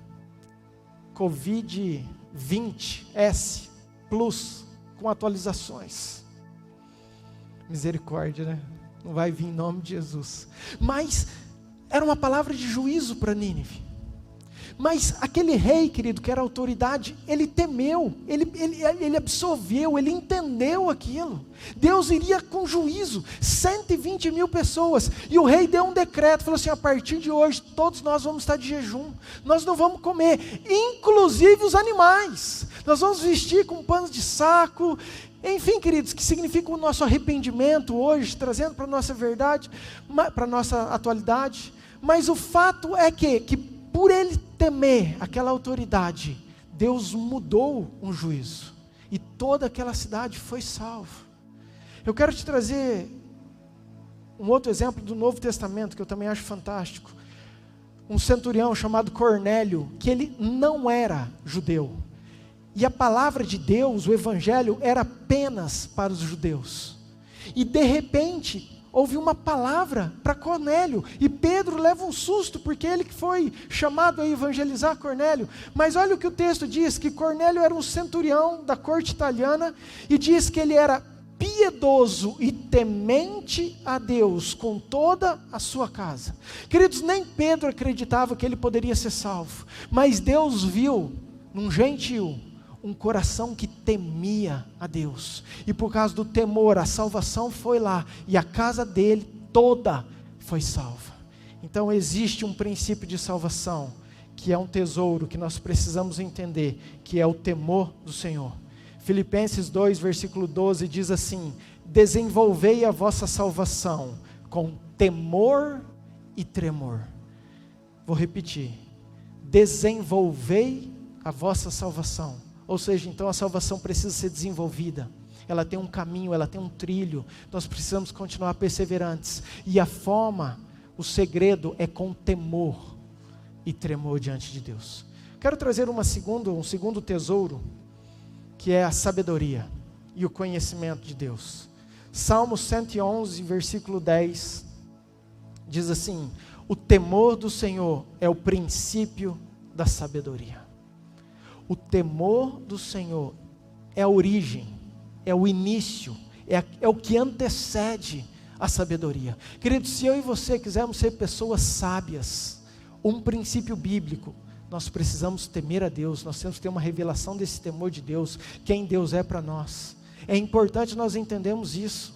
Covid-20S Plus, com atualizações. Misericórdia, né? Não vai vir em nome de Jesus. Mas era uma palavra de juízo para Nínive. Mas aquele rei, querido, que era autoridade, ele temeu, ele absorveu, ele entendeu aquilo. Deus iria com juízo, 120 mil pessoas, e o rei deu um decreto, falou assim: a partir de hoje, todos nós vamos estar de jejum, nós não vamos comer, inclusive os animais, nós vamos vestir com panos de saco, enfim, queridos, que significa o nosso arrependimento hoje, trazendo para a nossa verdade, para a nossa atualidade. Mas o fato é que por ele temer aquela autoridade, Deus mudou um juízo, e toda aquela cidade foi salva. Eu quero te trazer um outro exemplo do Novo Testamento, que eu também acho fantástico. Um centurião chamado Cornélio, que ele não era judeu, e a palavra de Deus, o evangelho, era apenas para os judeus. E de repente houve uma palavra para Cornélio, e Pedro leva um susto, porque ele que foi chamado a evangelizar Cornélio. Mas olha o que o texto diz, que Cornélio era um centurião da corte italiana, e diz que ele era piedoso e temente a Deus com toda a sua casa. Queridos, nem Pedro acreditava que ele poderia ser salvo, mas Deus viu num gentil um coração que temia a Deus, e por causa do temor, a salvação foi lá, e a casa dele toda foi salva. Então existe um princípio de salvação, que é um tesouro que nós precisamos entender, que é o temor do Senhor. Filipenses 2, versículo 12 diz assim: desenvolvei a vossa salvação com temor e tremor. Vou repetir: desenvolvei a vossa salvação. Ou seja, então a salvação precisa ser desenvolvida. Ela tem um caminho, ela tem um trilho. Nós precisamos continuar perseverantes. E a forma, o segredo é com temor e tremor diante de Deus. Quero trazer um segundo tesouro, que é a sabedoria e o conhecimento de Deus. Salmo 111, versículo 10, diz assim: o temor do Senhor é o princípio da sabedoria. O temor do Senhor é a origem, é o início, é o que antecede a sabedoria. Queridos, se eu e você quisermos ser pessoas sábias, um princípio bíblico, nós precisamos temer a Deus, nós temos que ter uma revelação desse temor de Deus, quem Deus é para nós. É importante nós entendermos isso.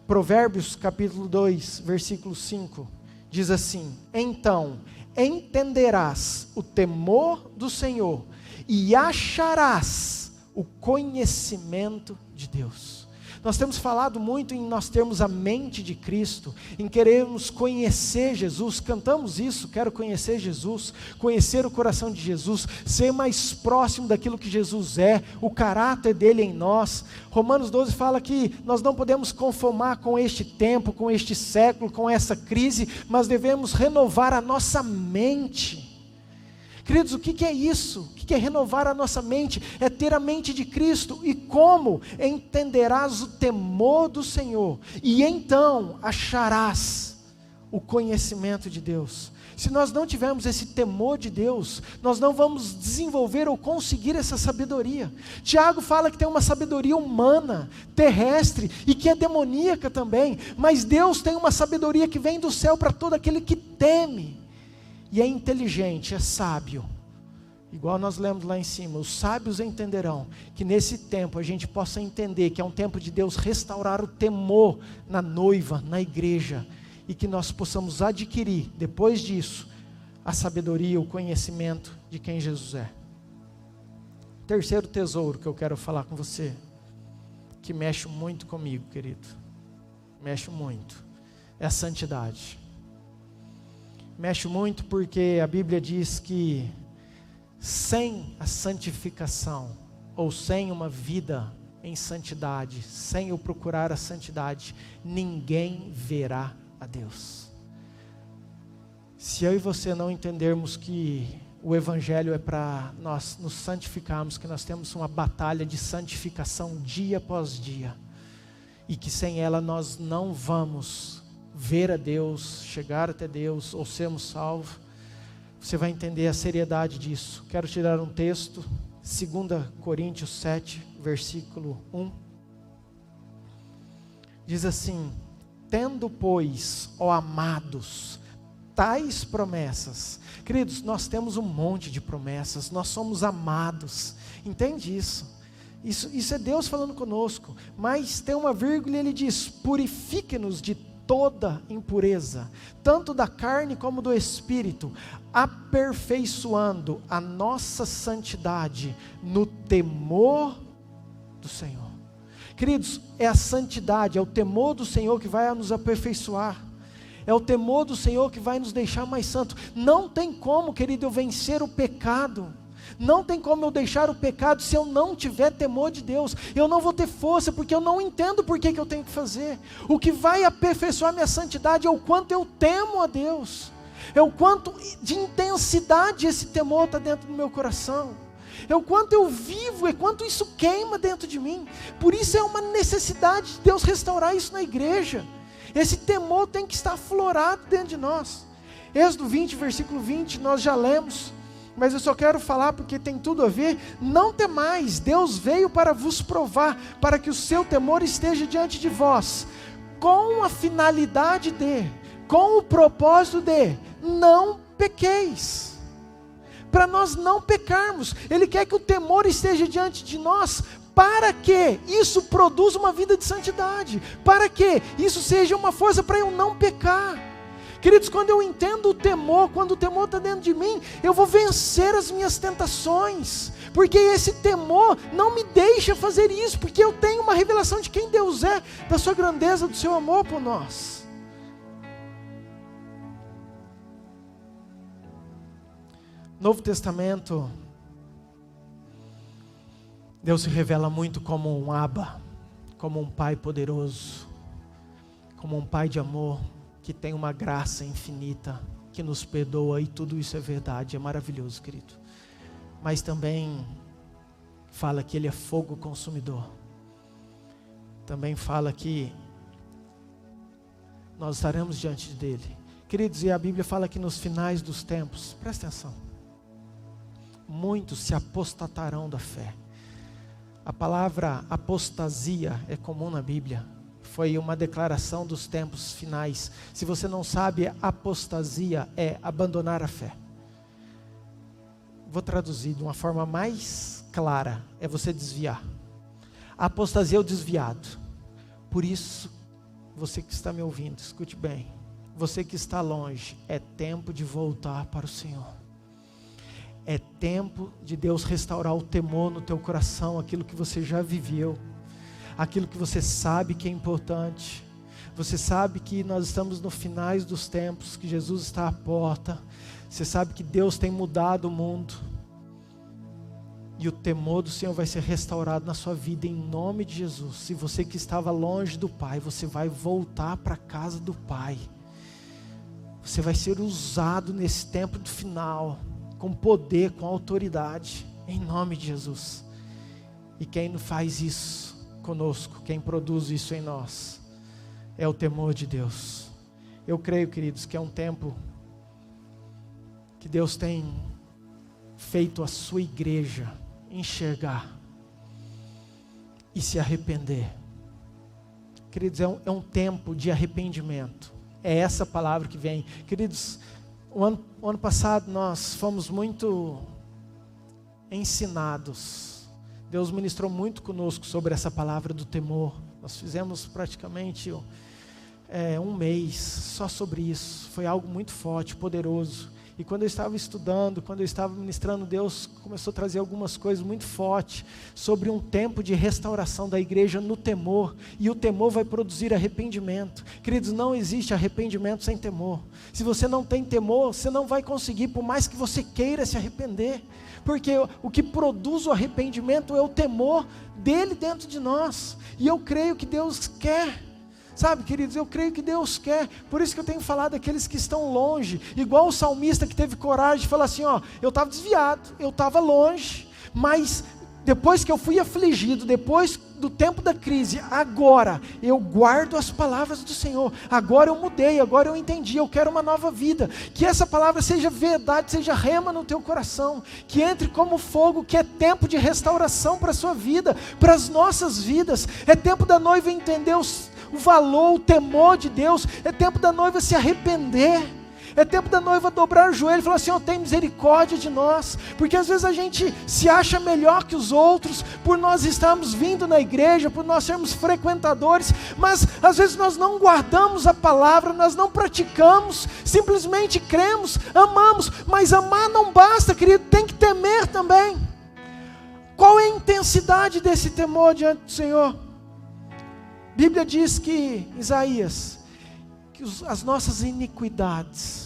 Provérbios capítulo 2, versículo 5, diz assim: então entenderás o temor do Senhor e acharás o conhecimento de Deus. Nós temos falado muito em nós termos a mente de Cristo, em querermos conhecer Jesus, cantamos isso, quero conhecer Jesus, conhecer o coração de Jesus, ser mais próximo daquilo que Jesus é, o caráter dele em nós. Romanos 12 fala que nós não podemos conformar com este tempo, com este século, com essa crise, mas devemos renovar a nossa mente. Queridos, o que é isso? O que é renovar a nossa mente? É ter a mente de Cristo. E como? Entenderás o temor do Senhor, e então acharás o conhecimento de Deus. Se nós não tivermos esse temor de Deus, nós não vamos desenvolver ou conseguir essa sabedoria. Tiago fala que tem uma sabedoria humana, terrestre, e que é demoníaca também, mas Deus tem uma sabedoria que vem do céu para todo aquele que teme. E é inteligente, é sábio. Igual nós lemos lá em cima, os sábios entenderão que nesse tempo a gente possa entender que é um tempo de Deus restaurar o temor na noiva, na igreja, e que nós possamos adquirir, depois disso, a sabedoria, o conhecimento de quem Jesus é. Terceiro tesouro que eu quero falar com você, que mexe muito comigo, querido, mexe muito, é a santidade. Mexe muito porque a Bíblia diz que sem a santificação, ou sem uma vida em santidade, sem eu procurar a santidade, ninguém verá a Deus. Se eu e você não entendermos que o Evangelho é para nós nos santificarmos, que nós temos uma batalha de santificação dia após dia, e que sem ela nós não vamos ver a Deus, chegar até Deus ou sermos salvos, você vai entender a seriedade disso. Quero tirar um texto, 2 Coríntios 7, versículo 1. Diz assim: tendo, pois, ó amados, tais promessas. Queridos, nós temos um monte de promessas, nós somos amados, entende isso? Isso é Deus falando conosco, mas tem uma vírgula e ele diz: purifique-nos de toda impureza, tanto da carne como do espírito, aperfeiçoando a nossa santidade no temor do Senhor. Queridos, é a santidade, é o temor do Senhor que vai nos aperfeiçoar, é o temor do Senhor que vai nos deixar mais santos. Não tem como, querido, eu vencer o pecado, não tem como eu deixar o pecado se eu não tiver temor de Deus. Eu não vou ter força, porque eu não entendo por que eu tenho que fazer. O que vai aperfeiçoar minha santidade é o quanto eu temo a Deus, é o quanto de intensidade esse temor está dentro do meu coração, é o quanto eu vivo, é quanto isso queima dentro de mim. Por isso é uma necessidade de Deus restaurar isso na igreja. Esse temor tem que estar aflorado dentro de nós. Êxodo 20, versículo 20, nós já lemos, mas eu só quero falar porque tem tudo a ver. Não temais, Deus veio para vos provar, para que o seu temor esteja diante de vós, com a finalidade com o propósito de não pequeis. Para nós não pecarmos, Ele quer que o temor esteja diante de nós, para que isso produza uma vida de santidade, para que isso seja uma força para eu não pecar. Queridos, quando eu entendo o temor, quando o temor está dentro de mim, eu vou vencer as minhas tentações, porque esse temor não me deixa fazer isso, porque eu tenho uma revelação de quem Deus é, da sua grandeza, do seu amor por nós. Novo Testamento, Deus se revela muito como um Abba, como um Pai poderoso, como um Pai de amor, que tem uma graça infinita, que nos perdoa, e tudo isso é verdade, é maravilhoso, querido. Mas também fala que Ele é fogo consumidor. Também fala que nós estaremos diante dEle. Queridos, e a Bíblia fala que nos finais dos tempos, presta atenção, muitos se apostatarão da fé. A palavra apostasia é comum na Bíblia. foi uma declaração dos tempos finais. Se você não sabe, apostasia é abandonar a fé. Vou traduzir de uma forma mais clara, é você desviar. A apostasia é o desviado. Por isso, você que está me ouvindo, escute bem. Você que está longe, é tempo de voltar para o Senhor. É tempo de Deus restaurar o temor no teu coração, aquilo que você já viveu, aquilo que você sabe que é importante. Você sabe que nós estamos no finais dos tempos, que Jesus está à porta. Você sabe que Deus tem mudado o mundo. E o temor do Senhor vai ser restaurado na sua vida em nome de Jesus. Se você que estava longe do Pai, você vai voltar para a casa do Pai. Você vai ser usado nesse tempo do final, com poder, com autoridade, em nome de Jesus. E quem faz isso conosco, quem produz isso em nós, é o temor de Deus. Eu creio, queridos, que é um tempo que Deus tem feito a sua igreja enxergar e se arrepender. Queridos, é um tempo de arrependimento. É essa palavra que vem. Queridos, o ano passado nós fomos muito ensinados. Deus ministrou muito conosco sobre essa palavra do temor. Nós fizemos praticamente um mês só sobre isso. Foi algo muito forte, poderoso. E quando eu estava estudando, quando eu estava ministrando, Deus começou a trazer algumas coisas muito fortes sobre um tempo de restauração da igreja no temor. E o temor vai produzir arrependimento. Queridos, não existe arrependimento sem temor. Se você não tem temor, você não vai conseguir, por mais que você queira se arrepender. Porque o que produz o arrependimento é o temor dele dentro de nós. E eu creio que Deus quer. Sabe, queridos, eu creio que Deus quer. Por isso que eu tenho falado daqueles que estão longe. Igual o salmista que teve coragem de falar assim, eu estava desviado, eu estava longe, mas depois que eu fui afligido, depois do tempo da crise, agora eu guardo as palavras do Senhor. Agora eu mudei, agora eu entendi, eu quero uma nova vida. Que essa palavra seja verdade, seja rema no teu coração. Que entre como fogo, que é tempo de restauração para a sua vida, para as nossas vidas. É tempo da noiva entender o valor, o temor de Deus. É tempo da noiva se arrepender. É tempo da noiva dobrar o joelho e falar assim, tem misericórdia de nós. Porque às vezes a gente se acha melhor que os outros, por nós estarmos vindo na igreja, por nós sermos frequentadores, mas às vezes nós não guardamos a palavra, nós não praticamos, simplesmente cremos, amamos, mas amar não basta, querido, tem que temer também. Qual é a intensidade desse temor diante do Senhor? A Bíblia diz que, Isaías, que as nossas iniquidades,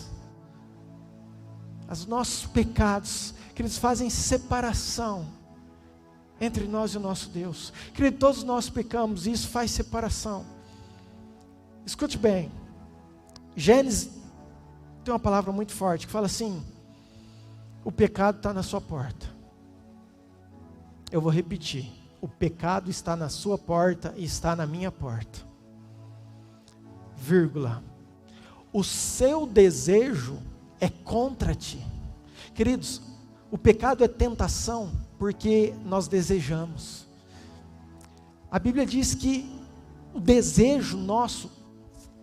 os nossos pecados, que eles fazem separação entre nós e o nosso Deus. Querido, todos nós pecamos e isso faz separação. Escute bem, Gênesis tem uma palavra muito forte que fala assim, o pecado está na sua porta. Eu vou repetir, o pecado está na sua porta e está na minha porta. Vírgula, o seu desejo é contra ti. Queridos, o pecado é tentação porque nós desejamos. A Bíblia diz que o desejo nosso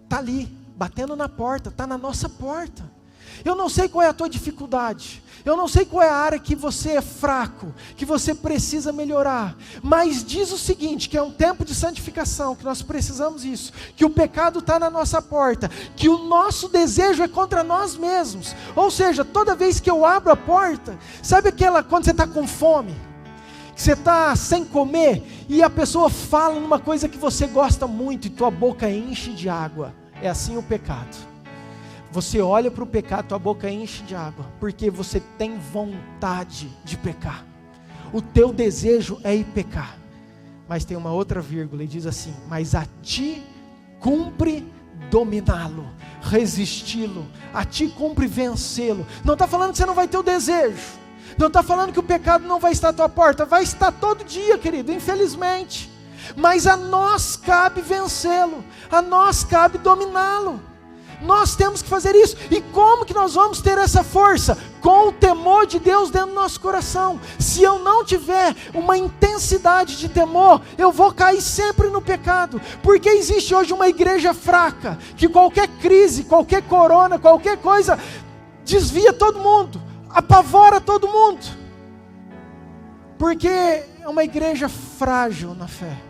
está ali, batendo na porta, está na nossa porta. Eu não sei qual é a tua dificuldade, eu não sei qual é a área que você é fraco, que você precisa melhorar, mas diz o seguinte, que é um tempo de santificação, que nós precisamos disso, que o pecado está na nossa porta, que o nosso desejo é contra nós mesmos, ou seja, toda vez que eu abro a porta, sabe quando você está com fome, que você está sem comer, e a pessoa fala numa coisa que você gosta muito, e tua boca enche de água, é assim o pecado. Você olha para o pecado, tua boca enche de água, porque você tem vontade de pecar. O teu desejo é ir pecar. Mas tem uma outra vírgula e diz assim, mas a ti cumpre dominá-lo, resisti-lo, a ti cumpre vencê-lo. Não está falando que você não vai ter o desejo, não está falando que o pecado não vai estar à tua porta, vai estar todo dia, querido, infelizmente. Mas a nós cabe vencê-lo, a nós cabe dominá-lo. Nós temos que fazer isso. E como que nós vamos ter essa força? Com o temor de Deus dentro do nosso coração. Se eu não tiver uma intensidade de temor, eu vou cair sempre no pecado. Porque existe hoje uma igreja fraca, que qualquer crise, qualquer corona, qualquer coisa, desvia todo mundo, apavora todo mundo. Porque é uma igreja frágil na fé.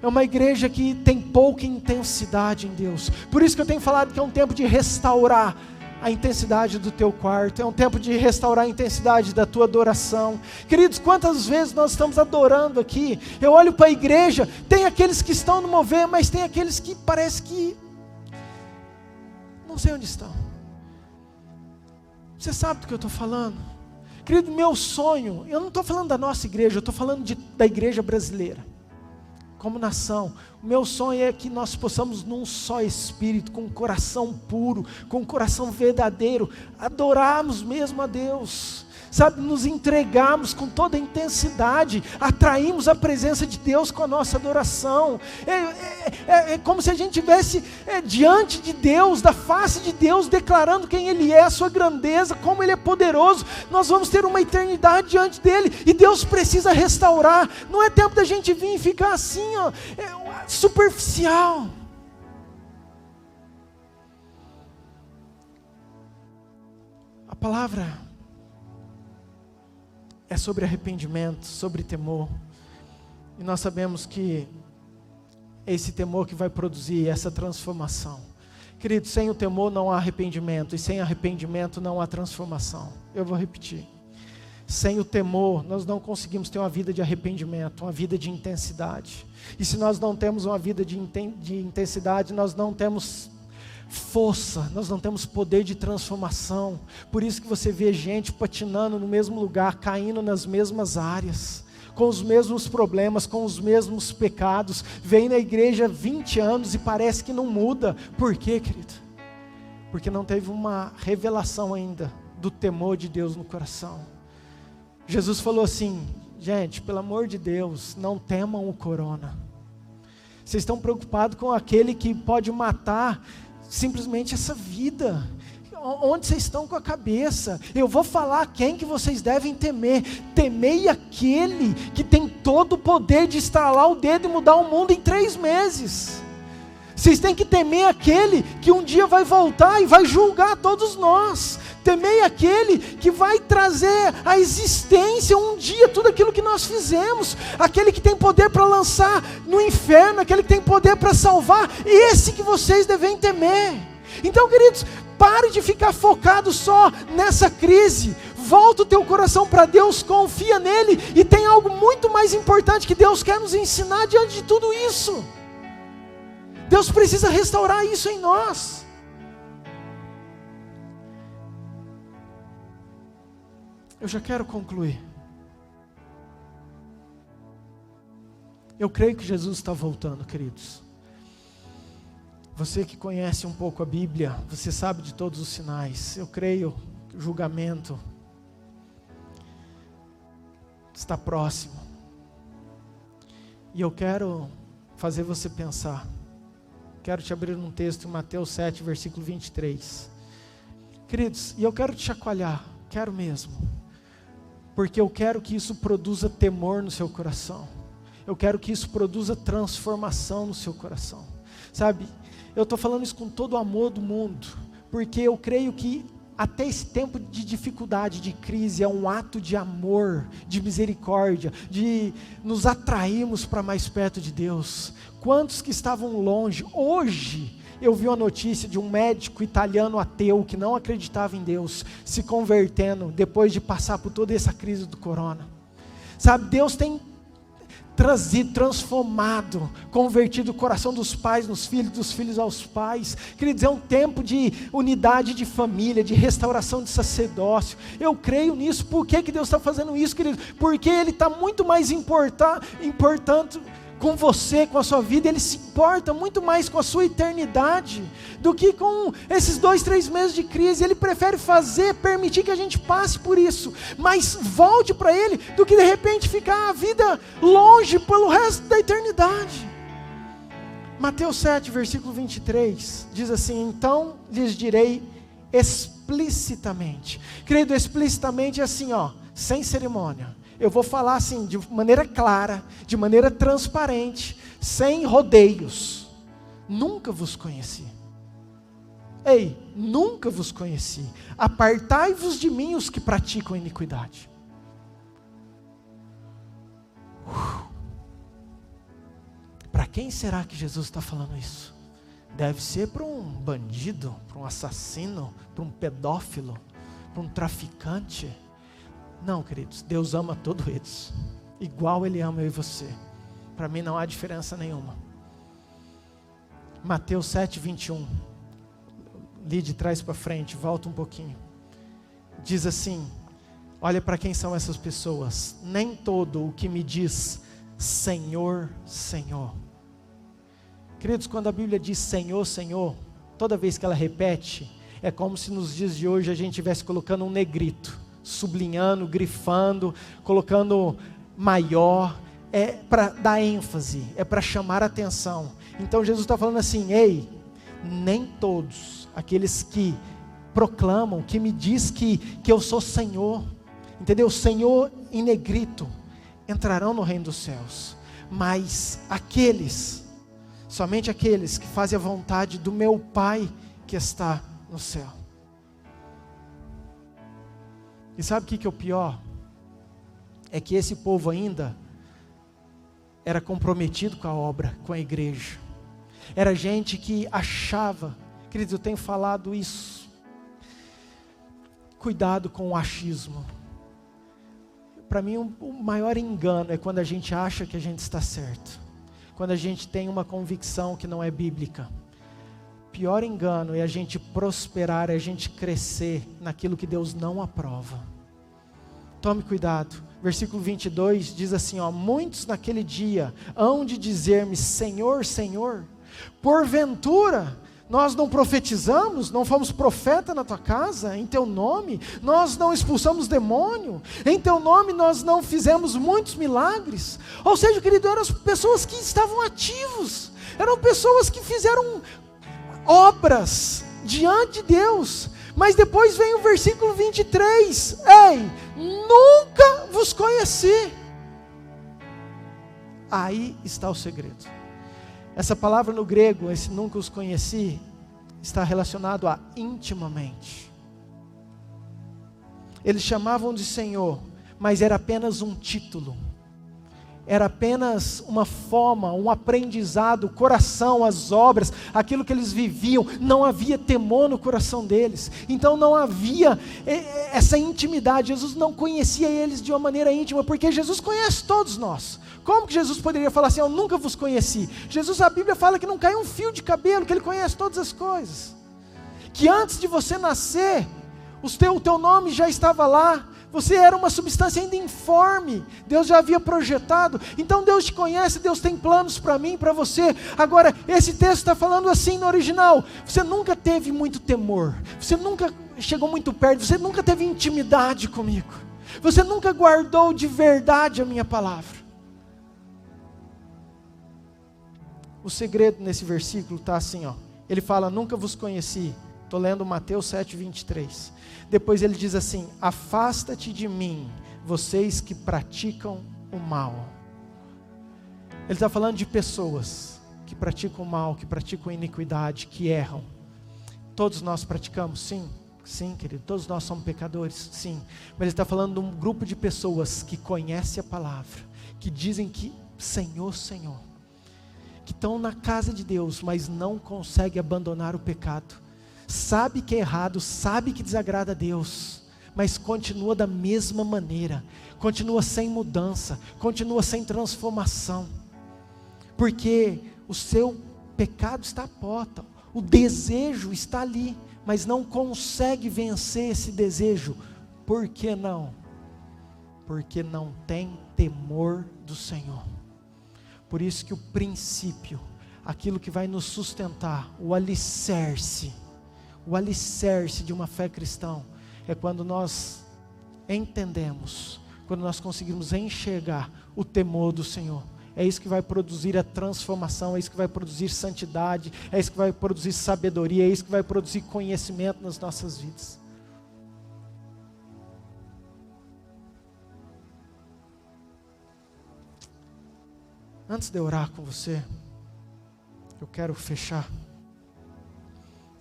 É uma igreja que tem pouca intensidade em Deus. Por isso que eu tenho falado que é um tempo de restaurar a intensidade do teu quarto. É um tempo de restaurar a intensidade da tua adoração. Queridos, quantas vezes nós estamos adorando aqui? Eu olho para a igreja, tem aqueles que estão no mover, mas tem aqueles que parece que não sei onde estão. Você sabe do que eu estou falando? Querido, meu sonho, eu não estou falando da nossa igreja, eu estou falando da igreja brasileira. Como nação, o meu sonho é que nós possamos num só espírito, com um coração puro, com um coração verdadeiro, adorarmos mesmo a Deus, sabe, nos entregarmos com toda a intensidade, atraímos a presença de Deus com a nossa adoração. É como se a gente estivesse diante de Deus, da face de Deus, declarando quem Ele é, a sua grandeza, como Ele é poderoso. Nós vamos ter uma eternidade diante dEle, e Deus precisa restaurar. Não é tempo da gente vir e ficar assim, superficial. A palavra é sobre arrependimento, sobre temor. E nós sabemos que é esse temor que vai produzir essa transformação. Querido, sem o temor não há arrependimento, e sem arrependimento não há transformação. Eu vou repetir. Sem o temor, nós não conseguimos ter uma vida de arrependimento, uma vida de intensidade. E se nós não temos uma vida de intensidade, nós não temos força, nós não temos poder de transformação. Por isso que você vê gente patinando no mesmo lugar, caindo nas mesmas áreas, com os mesmos problemas, com os mesmos pecados, vem na igreja 20 anos e parece que não muda. Por quê, querido? Porque não teve uma revelação ainda do temor de Deus no coração. Jesus falou assim: gente, pelo amor de Deus, não temam o corona. Vocês estão preocupados com aquele que pode matar simplesmente essa vida. Onde vocês estão com a cabeça? Eu vou falar quem que vocês devem temer. Temei aquele que tem todo o poder de estalar o dedo e mudar o mundo em 3 meses. Vocês têm que temer aquele que um dia vai voltar e vai julgar todos nós. Temei aquele que vai trazer à existência um dia tudo aquilo que nós fizemos. Aquele que tem poder para lançar no inferno, aquele que tem poder para salvar. Esse que vocês devem temer. Então, queridos, pare de ficar focado só nessa crise. Volta o teu coração para Deus, confia nele, e tem algo muito mais importante que Deus quer nos ensinar diante de tudo isso. Deus precisa restaurar isso em nós. Eu já quero concluir. Eu creio que Jesus está voltando, queridos. Você que conhece um pouco a Bíblia, você sabe de todos os sinais. Eu creio que o julgamento está próximo. E eu quero fazer você pensar. Quero te abrir um texto em Mateus 7, versículo 23. Queridos, e eu quero te chacoalhar, quero mesmo. Porque eu quero que isso produza temor no seu coração. Eu quero que isso produza transformação no seu coração. Sabe, eu estou falando isso com todo o amor do mundo. Porque eu creio que até esse tempo de dificuldade, de crise, é um ato de amor, de misericórdia, de nos atrairmos para mais perto de Deus. Quantos que estavam longe, hoje eu vi uma notícia de um médico italiano ateu, que não acreditava em Deus, se convertendo, depois de passar por toda essa crise do corona. Sabe, Deus tem trazido, transformado, convertido o coração dos pais nos filhos, dos filhos aos pais. Queridos, é um tempo de unidade de família, de restauração de sacerdócio. Eu creio nisso. Por que Deus está fazendo isso, querido? Porque Ele está muito mais importante com você, com a sua vida. Ele se importa muito mais com a sua eternidade do que com esses 2-3 meses de crise. Ele prefere permitir que a gente passe por isso, mas volte para Ele, do que de repente ficar a vida longe pelo resto da eternidade. Mateus 7, versículo 23, diz assim: então lhes direi explicitamente. Querido, explicitamente é assim, sem cerimônia. Eu vou falar assim, de maneira clara, de maneira transparente, sem rodeios. Nunca vos conheci. Ei, nunca vos conheci. Apartai-vos de mim os que praticam iniquidade. Para quem será que Jesus está falando isso? Deve ser para um bandido, para um assassino, para um pedófilo, para um traficante. Não, queridos, Deus ama todos eles, igual Ele ama eu e você. Para mim não há diferença nenhuma. Mateus 7, 21. Li de trás para frente, volta um pouquinho. Diz assim: olha para quem são essas pessoas. Nem todo o que me diz Senhor, Senhor. Queridos, quando a Bíblia diz Senhor, Senhor, toda vez que ela repete, é como se nos dias de hoje a gente estivesse colocando um negrito, sublinhando, grifando, colocando maior, é para dar ênfase, é para chamar a atenção. Então Jesus está falando assim: ei, nem todos aqueles que proclamam, que me diz que eu sou Senhor, entendeu? Senhor em negrito, entrarão no reino dos céus, mas somente aqueles que fazem a vontade do meu Pai que está no céu. E sabe o que é o pior? É que esse povo ainda era comprometido com a obra, com a igreja. Era gente que achava, queridos, eu tenho falado isso, cuidado com o achismo. Para mim o maior engano é quando a gente acha que a gente está certo, quando a gente tem uma convicção que não é bíblica. O pior engano é a gente prosperar, é a gente crescer naquilo que Deus não aprova. Tome cuidado. Versículo 22 diz assim: muitos naquele dia hão de dizer-me Senhor, Senhor, porventura nós não profetizamos, não fomos profeta na tua casa, em teu nome nós não expulsamos demônio, em teu nome nós não fizemos muitos milagres. Ou seja, querido, eram as pessoas que estavam ativos, eram pessoas que fizeram obras diante de Deus. Mas depois vem o versículo 23, ei, nunca vos conheci. Aí está o segredo. Essa palavra no grego, esse nunca os conheci, está relacionado a intimamente. Eles chamavam de Senhor, mas era apenas um título. Era apenas uma forma, um aprendizado, o coração, as obras, aquilo que eles viviam. Não havia temor no coração deles. Então não havia essa intimidade. Jesus não conhecia eles de uma maneira íntima, porque Jesus conhece todos nós. Como que Jesus poderia falar assim: eu nunca vos conheci? Jesus, a Bíblia fala que não cai um fio de cabelo, que Ele conhece todas as coisas. Que antes de você nascer, o teu nome já estava lá. Você era uma substância ainda informe, Deus já havia projetado. Então Deus te conhece, Deus tem planos para mim, para você. Agora, esse texto está falando assim no original: você nunca teve muito temor, você nunca chegou muito perto, você nunca teve intimidade comigo, você nunca guardou de verdade a minha palavra. O segredo nesse versículo está assim, ele fala: nunca vos conheci. Estou lendo Mateus 7, 23. Depois ele diz assim: afasta-te de mim, vocês que praticam o mal. Ele está falando de pessoas que praticam o mal, que praticam a iniquidade, que erram. Todos nós praticamos, sim. Sim, querido, todos nós somos pecadores, sim. Mas ele está falando de um grupo de pessoas que conhecem a palavra, que dizem que Senhor, Senhor, que estão na casa de Deus, mas não conseguem abandonar o pecado. Sabe que é errado, sabe que desagrada a Deus, mas continua da mesma maneira, continua sem mudança, continua sem transformação, porque o seu pecado está à porta, o desejo está ali, mas não consegue vencer esse desejo. Por que não? Porque não tem temor do Senhor. Por isso que o princípio, aquilo que vai nos sustentar, o alicerce de uma fé cristã, é quando nós entendemos, quando nós conseguimos enxergar o temor do Senhor. É isso que vai produzir a transformação, é isso que vai produzir santidade, é isso que vai produzir sabedoria, é isso que vai produzir conhecimento nas nossas vidas. Antes de eu orar com você, eu quero fechar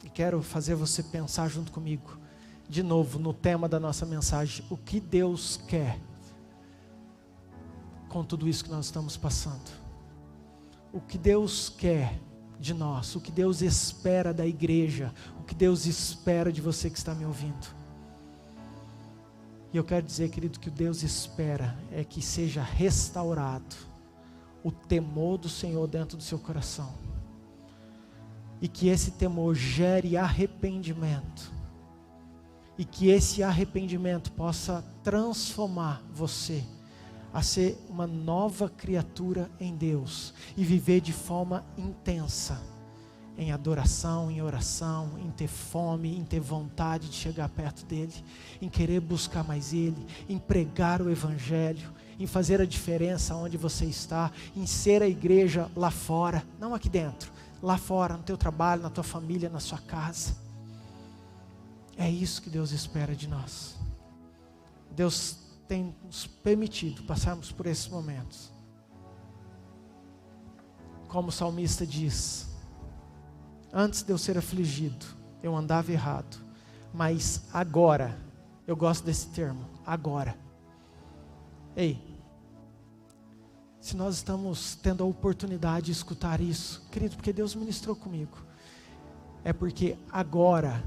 e quero fazer você pensar junto comigo, de novo, no tema da nossa mensagem: o que Deus quer com tudo isso que nós estamos passando? O que Deus quer de nós? O que Deus espera da igreja? O que Deus espera de você que está me ouvindo? E eu quero dizer, querido, que o Deus espera é que seja restaurado o temor do Senhor dentro do seu coração, e que esse temor gere arrependimento, e que esse arrependimento possa transformar você a ser uma nova criatura em Deus, e viver de forma intensa, em adoração, em oração, em ter fome, em ter vontade de chegar perto dEle, em querer buscar mais Ele, em pregar o Evangelho, em fazer a diferença onde você está, em ser a igreja lá fora, não aqui dentro, lá fora, no teu trabalho, na tua família, na sua casa. É isso que Deus espera de nós. Deus tem nos permitido passarmos por esses momentos. Como o salmista diz: antes de eu ser afligido, eu andava errado, mas agora, eu gosto desse termo, agora. Ei, se nós estamos tendo a oportunidade de escutar isso, querido, porque Deus ministrou comigo, é porque agora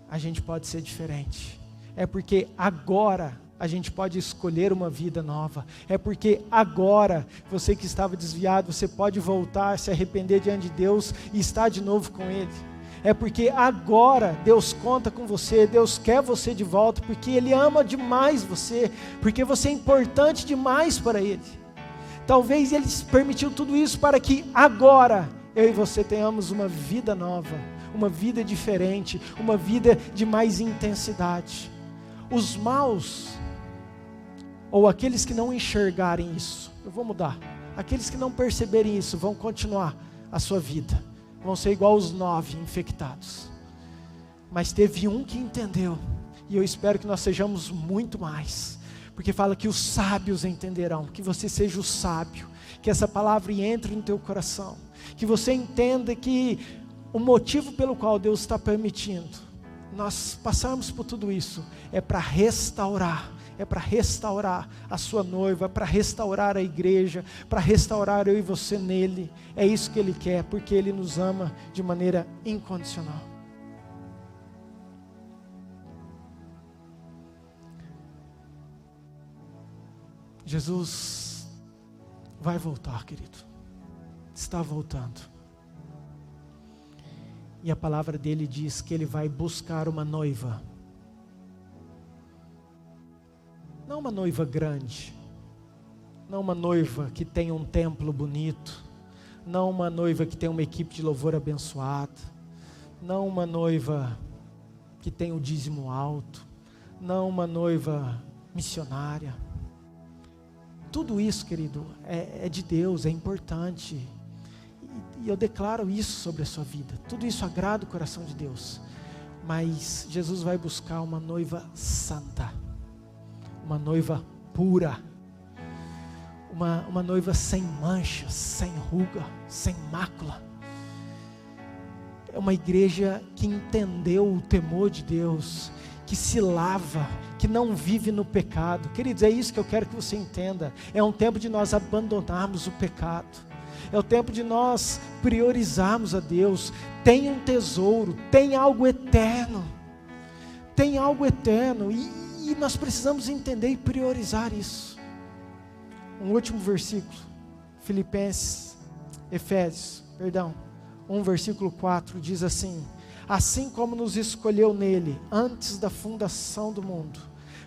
a gente pode ser diferente, é porque agora a gente pode escolher uma vida nova, é porque agora, você que estava desviado, você pode voltar, se arrepender diante de Deus e estar de novo com Ele. É porque agora Deus conta com você, Deus quer você de volta, porque Ele ama demais você, porque você é importante demais para Ele. Talvez Ele permitiu tudo isso para que agora eu e você tenhamos uma vida nova, uma vida diferente, uma vida de mais intensidade. Os maus, ou aqueles que não enxergarem isso, eu vou mudar, aqueles que não perceberem isso, vão continuar a sua vida, vão ser igual os 9 infectados. Mas teve um que entendeu, e eu espero que nós sejamos muito mais, porque fala que os sábios entenderão, que você seja o sábio, que essa palavra entre no teu coração, que você entenda que o motivo pelo qual Deus está permitindo nós passarmos por tudo isso, é para restaurar a sua noiva, para restaurar a igreja, para restaurar eu e você nele. É isso que Ele quer, porque Ele nos ama de maneira incondicional. Jesus vai voltar, querido, está voltando. E a palavra dele diz que Ele vai buscar uma noiva. Não uma noiva grande, não uma noiva que tenha um templo bonito, não uma noiva que tenha uma equipe de louvor abençoada, não uma noiva que tenha o dízimo alto, não uma noiva missionária. Tudo isso, querido, é de Deus, é importante. E eu declaro isso sobre a sua vida. Tudo isso agrada o coração de Deus. Mas Jesus vai buscar uma noiva santa, uma noiva pura, uma noiva sem manchas, sem ruga, sem mácula. É uma igreja que entendeu o temor de Deus, que se lava, que não vive no pecado. Queridos, é isso que eu quero que você entenda. É um tempo de nós abandonarmos o pecado. É o tempo de nós priorizarmos a Deus. Tem um tesouro, tem algo eterno. Tem algo eterno e nós precisamos entender e priorizar isso. Um último versículo, Efésios 1, versículo 4, diz assim: assim como nos escolheu nele antes da fundação do mundo,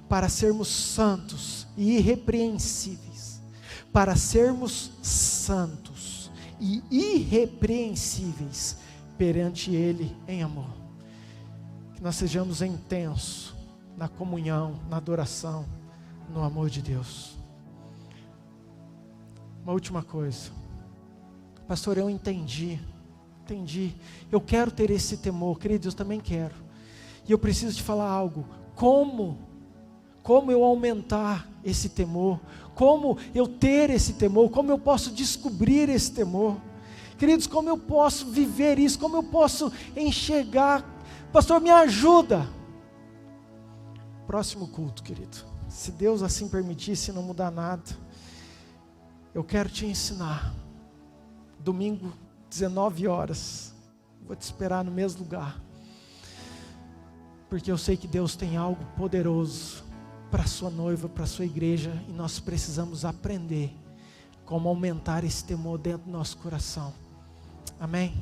para sermos santos e irrepreensíveis, para sermos santos e irrepreensíveis perante Ele em amor. Que nós sejamos intensos na comunhão, na adoração, no amor de Deus. Uma última coisa. Pastor, eu entendi. Eu quero ter esse temor, queridos, eu também quero. E eu preciso te falar algo. Como eu aumentar esse temor? Como eu ter esse temor? Como eu posso descobrir esse temor? Queridos, como eu posso viver isso? Como eu posso enxergar? Pastor, me ajuda. Próximo culto, querido. Se Deus assim permitir, se não mudar nada, eu quero te ensinar. Domingo, 19 horas. Vou te esperar no mesmo lugar. Porque eu sei que Deus tem algo poderoso para a sua noiva, para a sua igreja. E nós precisamos aprender como aumentar esse temor dentro do nosso coração. Amém?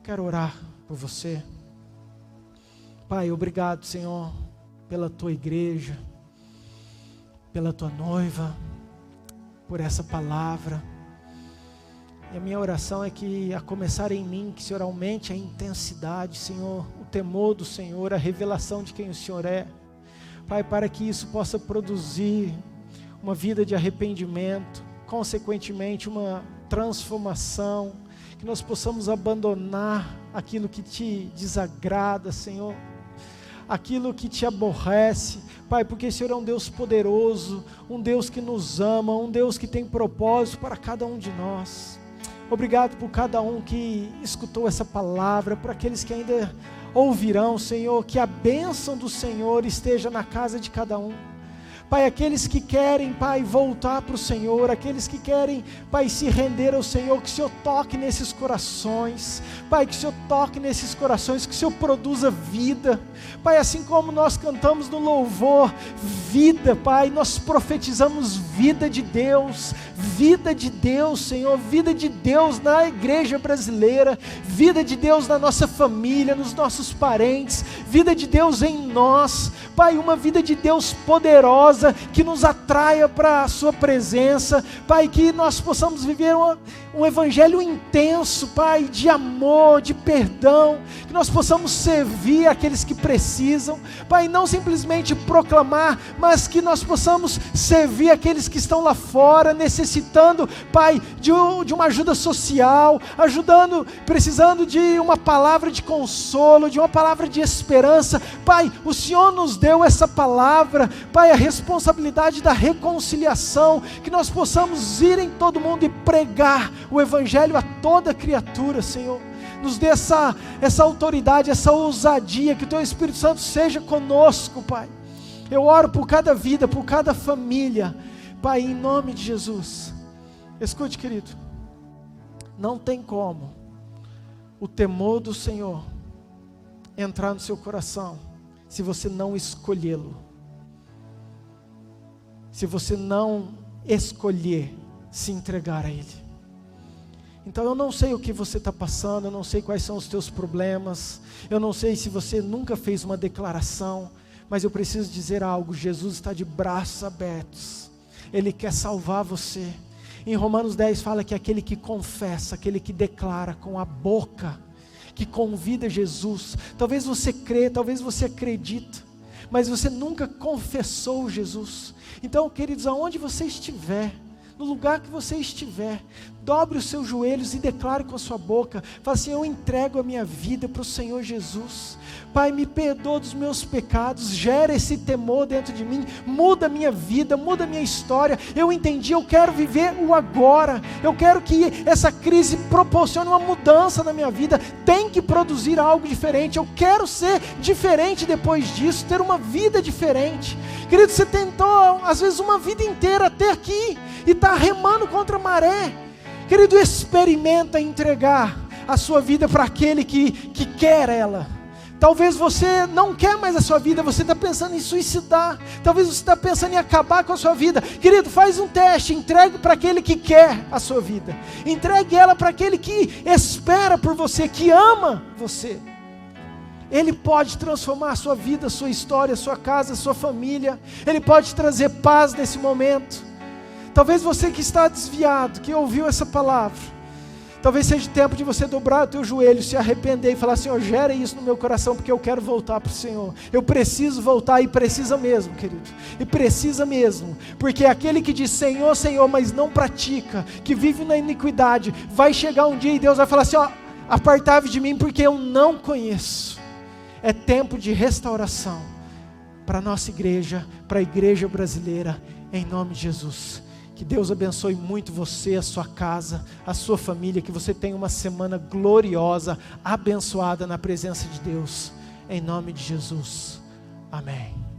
Quero orar por você. Pai, obrigado, Senhor, pela tua igreja, pela tua noiva, por essa palavra. E a minha oração é que, a começar em mim, que o Senhor aumente a intensidade, Senhor, o temor do Senhor, a revelação de quem o Senhor é. Pai, para que isso possa produzir uma vida de arrependimento, consequentemente uma transformação, que nós possamos abandonar aquilo que te desagrada, Senhor, aquilo que te aborrece, Pai, porque o Senhor é um Deus poderoso, um Deus que nos ama, um Deus que tem propósito para cada um de nós. Obrigado por cada um que escutou essa palavra, por aqueles que ainda ouvirão, Senhor, que a bênção do Senhor esteja na casa de cada um. Pai, aqueles que querem, Pai, voltar para o Senhor, aqueles que querem, Pai, se render ao Senhor, que o Senhor toque nesses corações, Pai, que o Senhor toque nesses corações, que o Senhor produza vida, Pai, assim como nós cantamos no louvor, vida, Pai, nós profetizamos vida de Deus, Senhor, vida de Deus na igreja brasileira, vida de Deus na nossa família, nos nossos parentes, vida de Deus em nós, Pai, uma vida de Deus poderosa, que nos atraia para a sua presença, Pai, que nós possamos viver um evangelho intenso, Pai, de amor, de perdão, que nós possamos servir aqueles que precisam, Pai, não simplesmente proclamar, mas que nós possamos servir aqueles que estão lá fora, necessitando, Pai, de uma ajuda social, precisando de uma palavra de consolo, de uma palavra de esperança. Pai, o Senhor nos deu essa palavra, Pai, a responsabilidade da reconciliação, que nós possamos ir em todo mundo e pregar o evangelho a toda criatura, Senhor. Nos dê essa autoridade, essa ousadia, que o teu Espírito Santo seja conosco, Pai. Eu oro por cada vida, por cada família, Pai, em nome de Jesus. Escute, querido, não tem como o temor do Senhor entrar no seu coração se você não escolhê-lo, se você não escolher se entregar a Ele. Então eu não sei o que você está passando, eu não sei quais são os teus problemas, eu não sei se você nunca fez uma declaração, mas eu preciso dizer algo: Jesus está de braços abertos, Ele quer salvar você. Em Romanos 10 fala que aquele que confessa, aquele que declara com a boca, que convida Jesus, talvez você crê, talvez você acredita, mas você nunca confessou Jesus. Então, queridos, aonde você estiver, no lugar que você estiver, dobre os seus joelhos e declare com a sua boca, fala assim: eu entrego a minha vida para o Senhor Jesus. Pai, me perdoa dos meus pecados, gera esse temor dentro de mim, muda a minha vida, muda a minha história. Eu entendi, eu quero viver o agora, eu quero que essa crise proporcione uma mudança na minha vida, tem que produzir algo diferente, eu quero ser diferente depois disso, ter uma vida diferente. Querido, você tentou às vezes uma vida inteira até aqui, e está remando contra a maré. Querido, experimenta entregar a sua vida para aquele que quer ela. Talvez você não quer mais a sua vida, você está pensando em suicidar, talvez você está pensando em acabar com a sua vida. Querido, faz um teste, entregue para aquele que quer a sua vida, entregue ela para aquele que espera por você, que ama você. Ele pode transformar a sua vida, a sua história, a sua casa, a sua família. Ele pode trazer paz nesse momento. Talvez você que está desviado, que ouviu essa palavra, Talvez seja tempo de você dobrar o teu joelho, se arrepender e falar: Senhor, gera isso no meu coração, porque eu quero voltar para o Senhor. Eu preciso voltar, e precisa mesmo, querido. E precisa mesmo, porque aquele que diz Senhor, Senhor, mas não pratica, que vive na iniquidade, vai chegar um dia e Deus vai falar assim: ó, apartai-vos de mim, porque eu não conheço. É tempo de restauração para a nossa igreja, para a igreja brasileira, em nome de Jesus. Que Deus abençoe muito você, a sua casa, a sua família, que você tenha uma semana gloriosa, abençoada na presença de Deus, em nome de Jesus. Amém.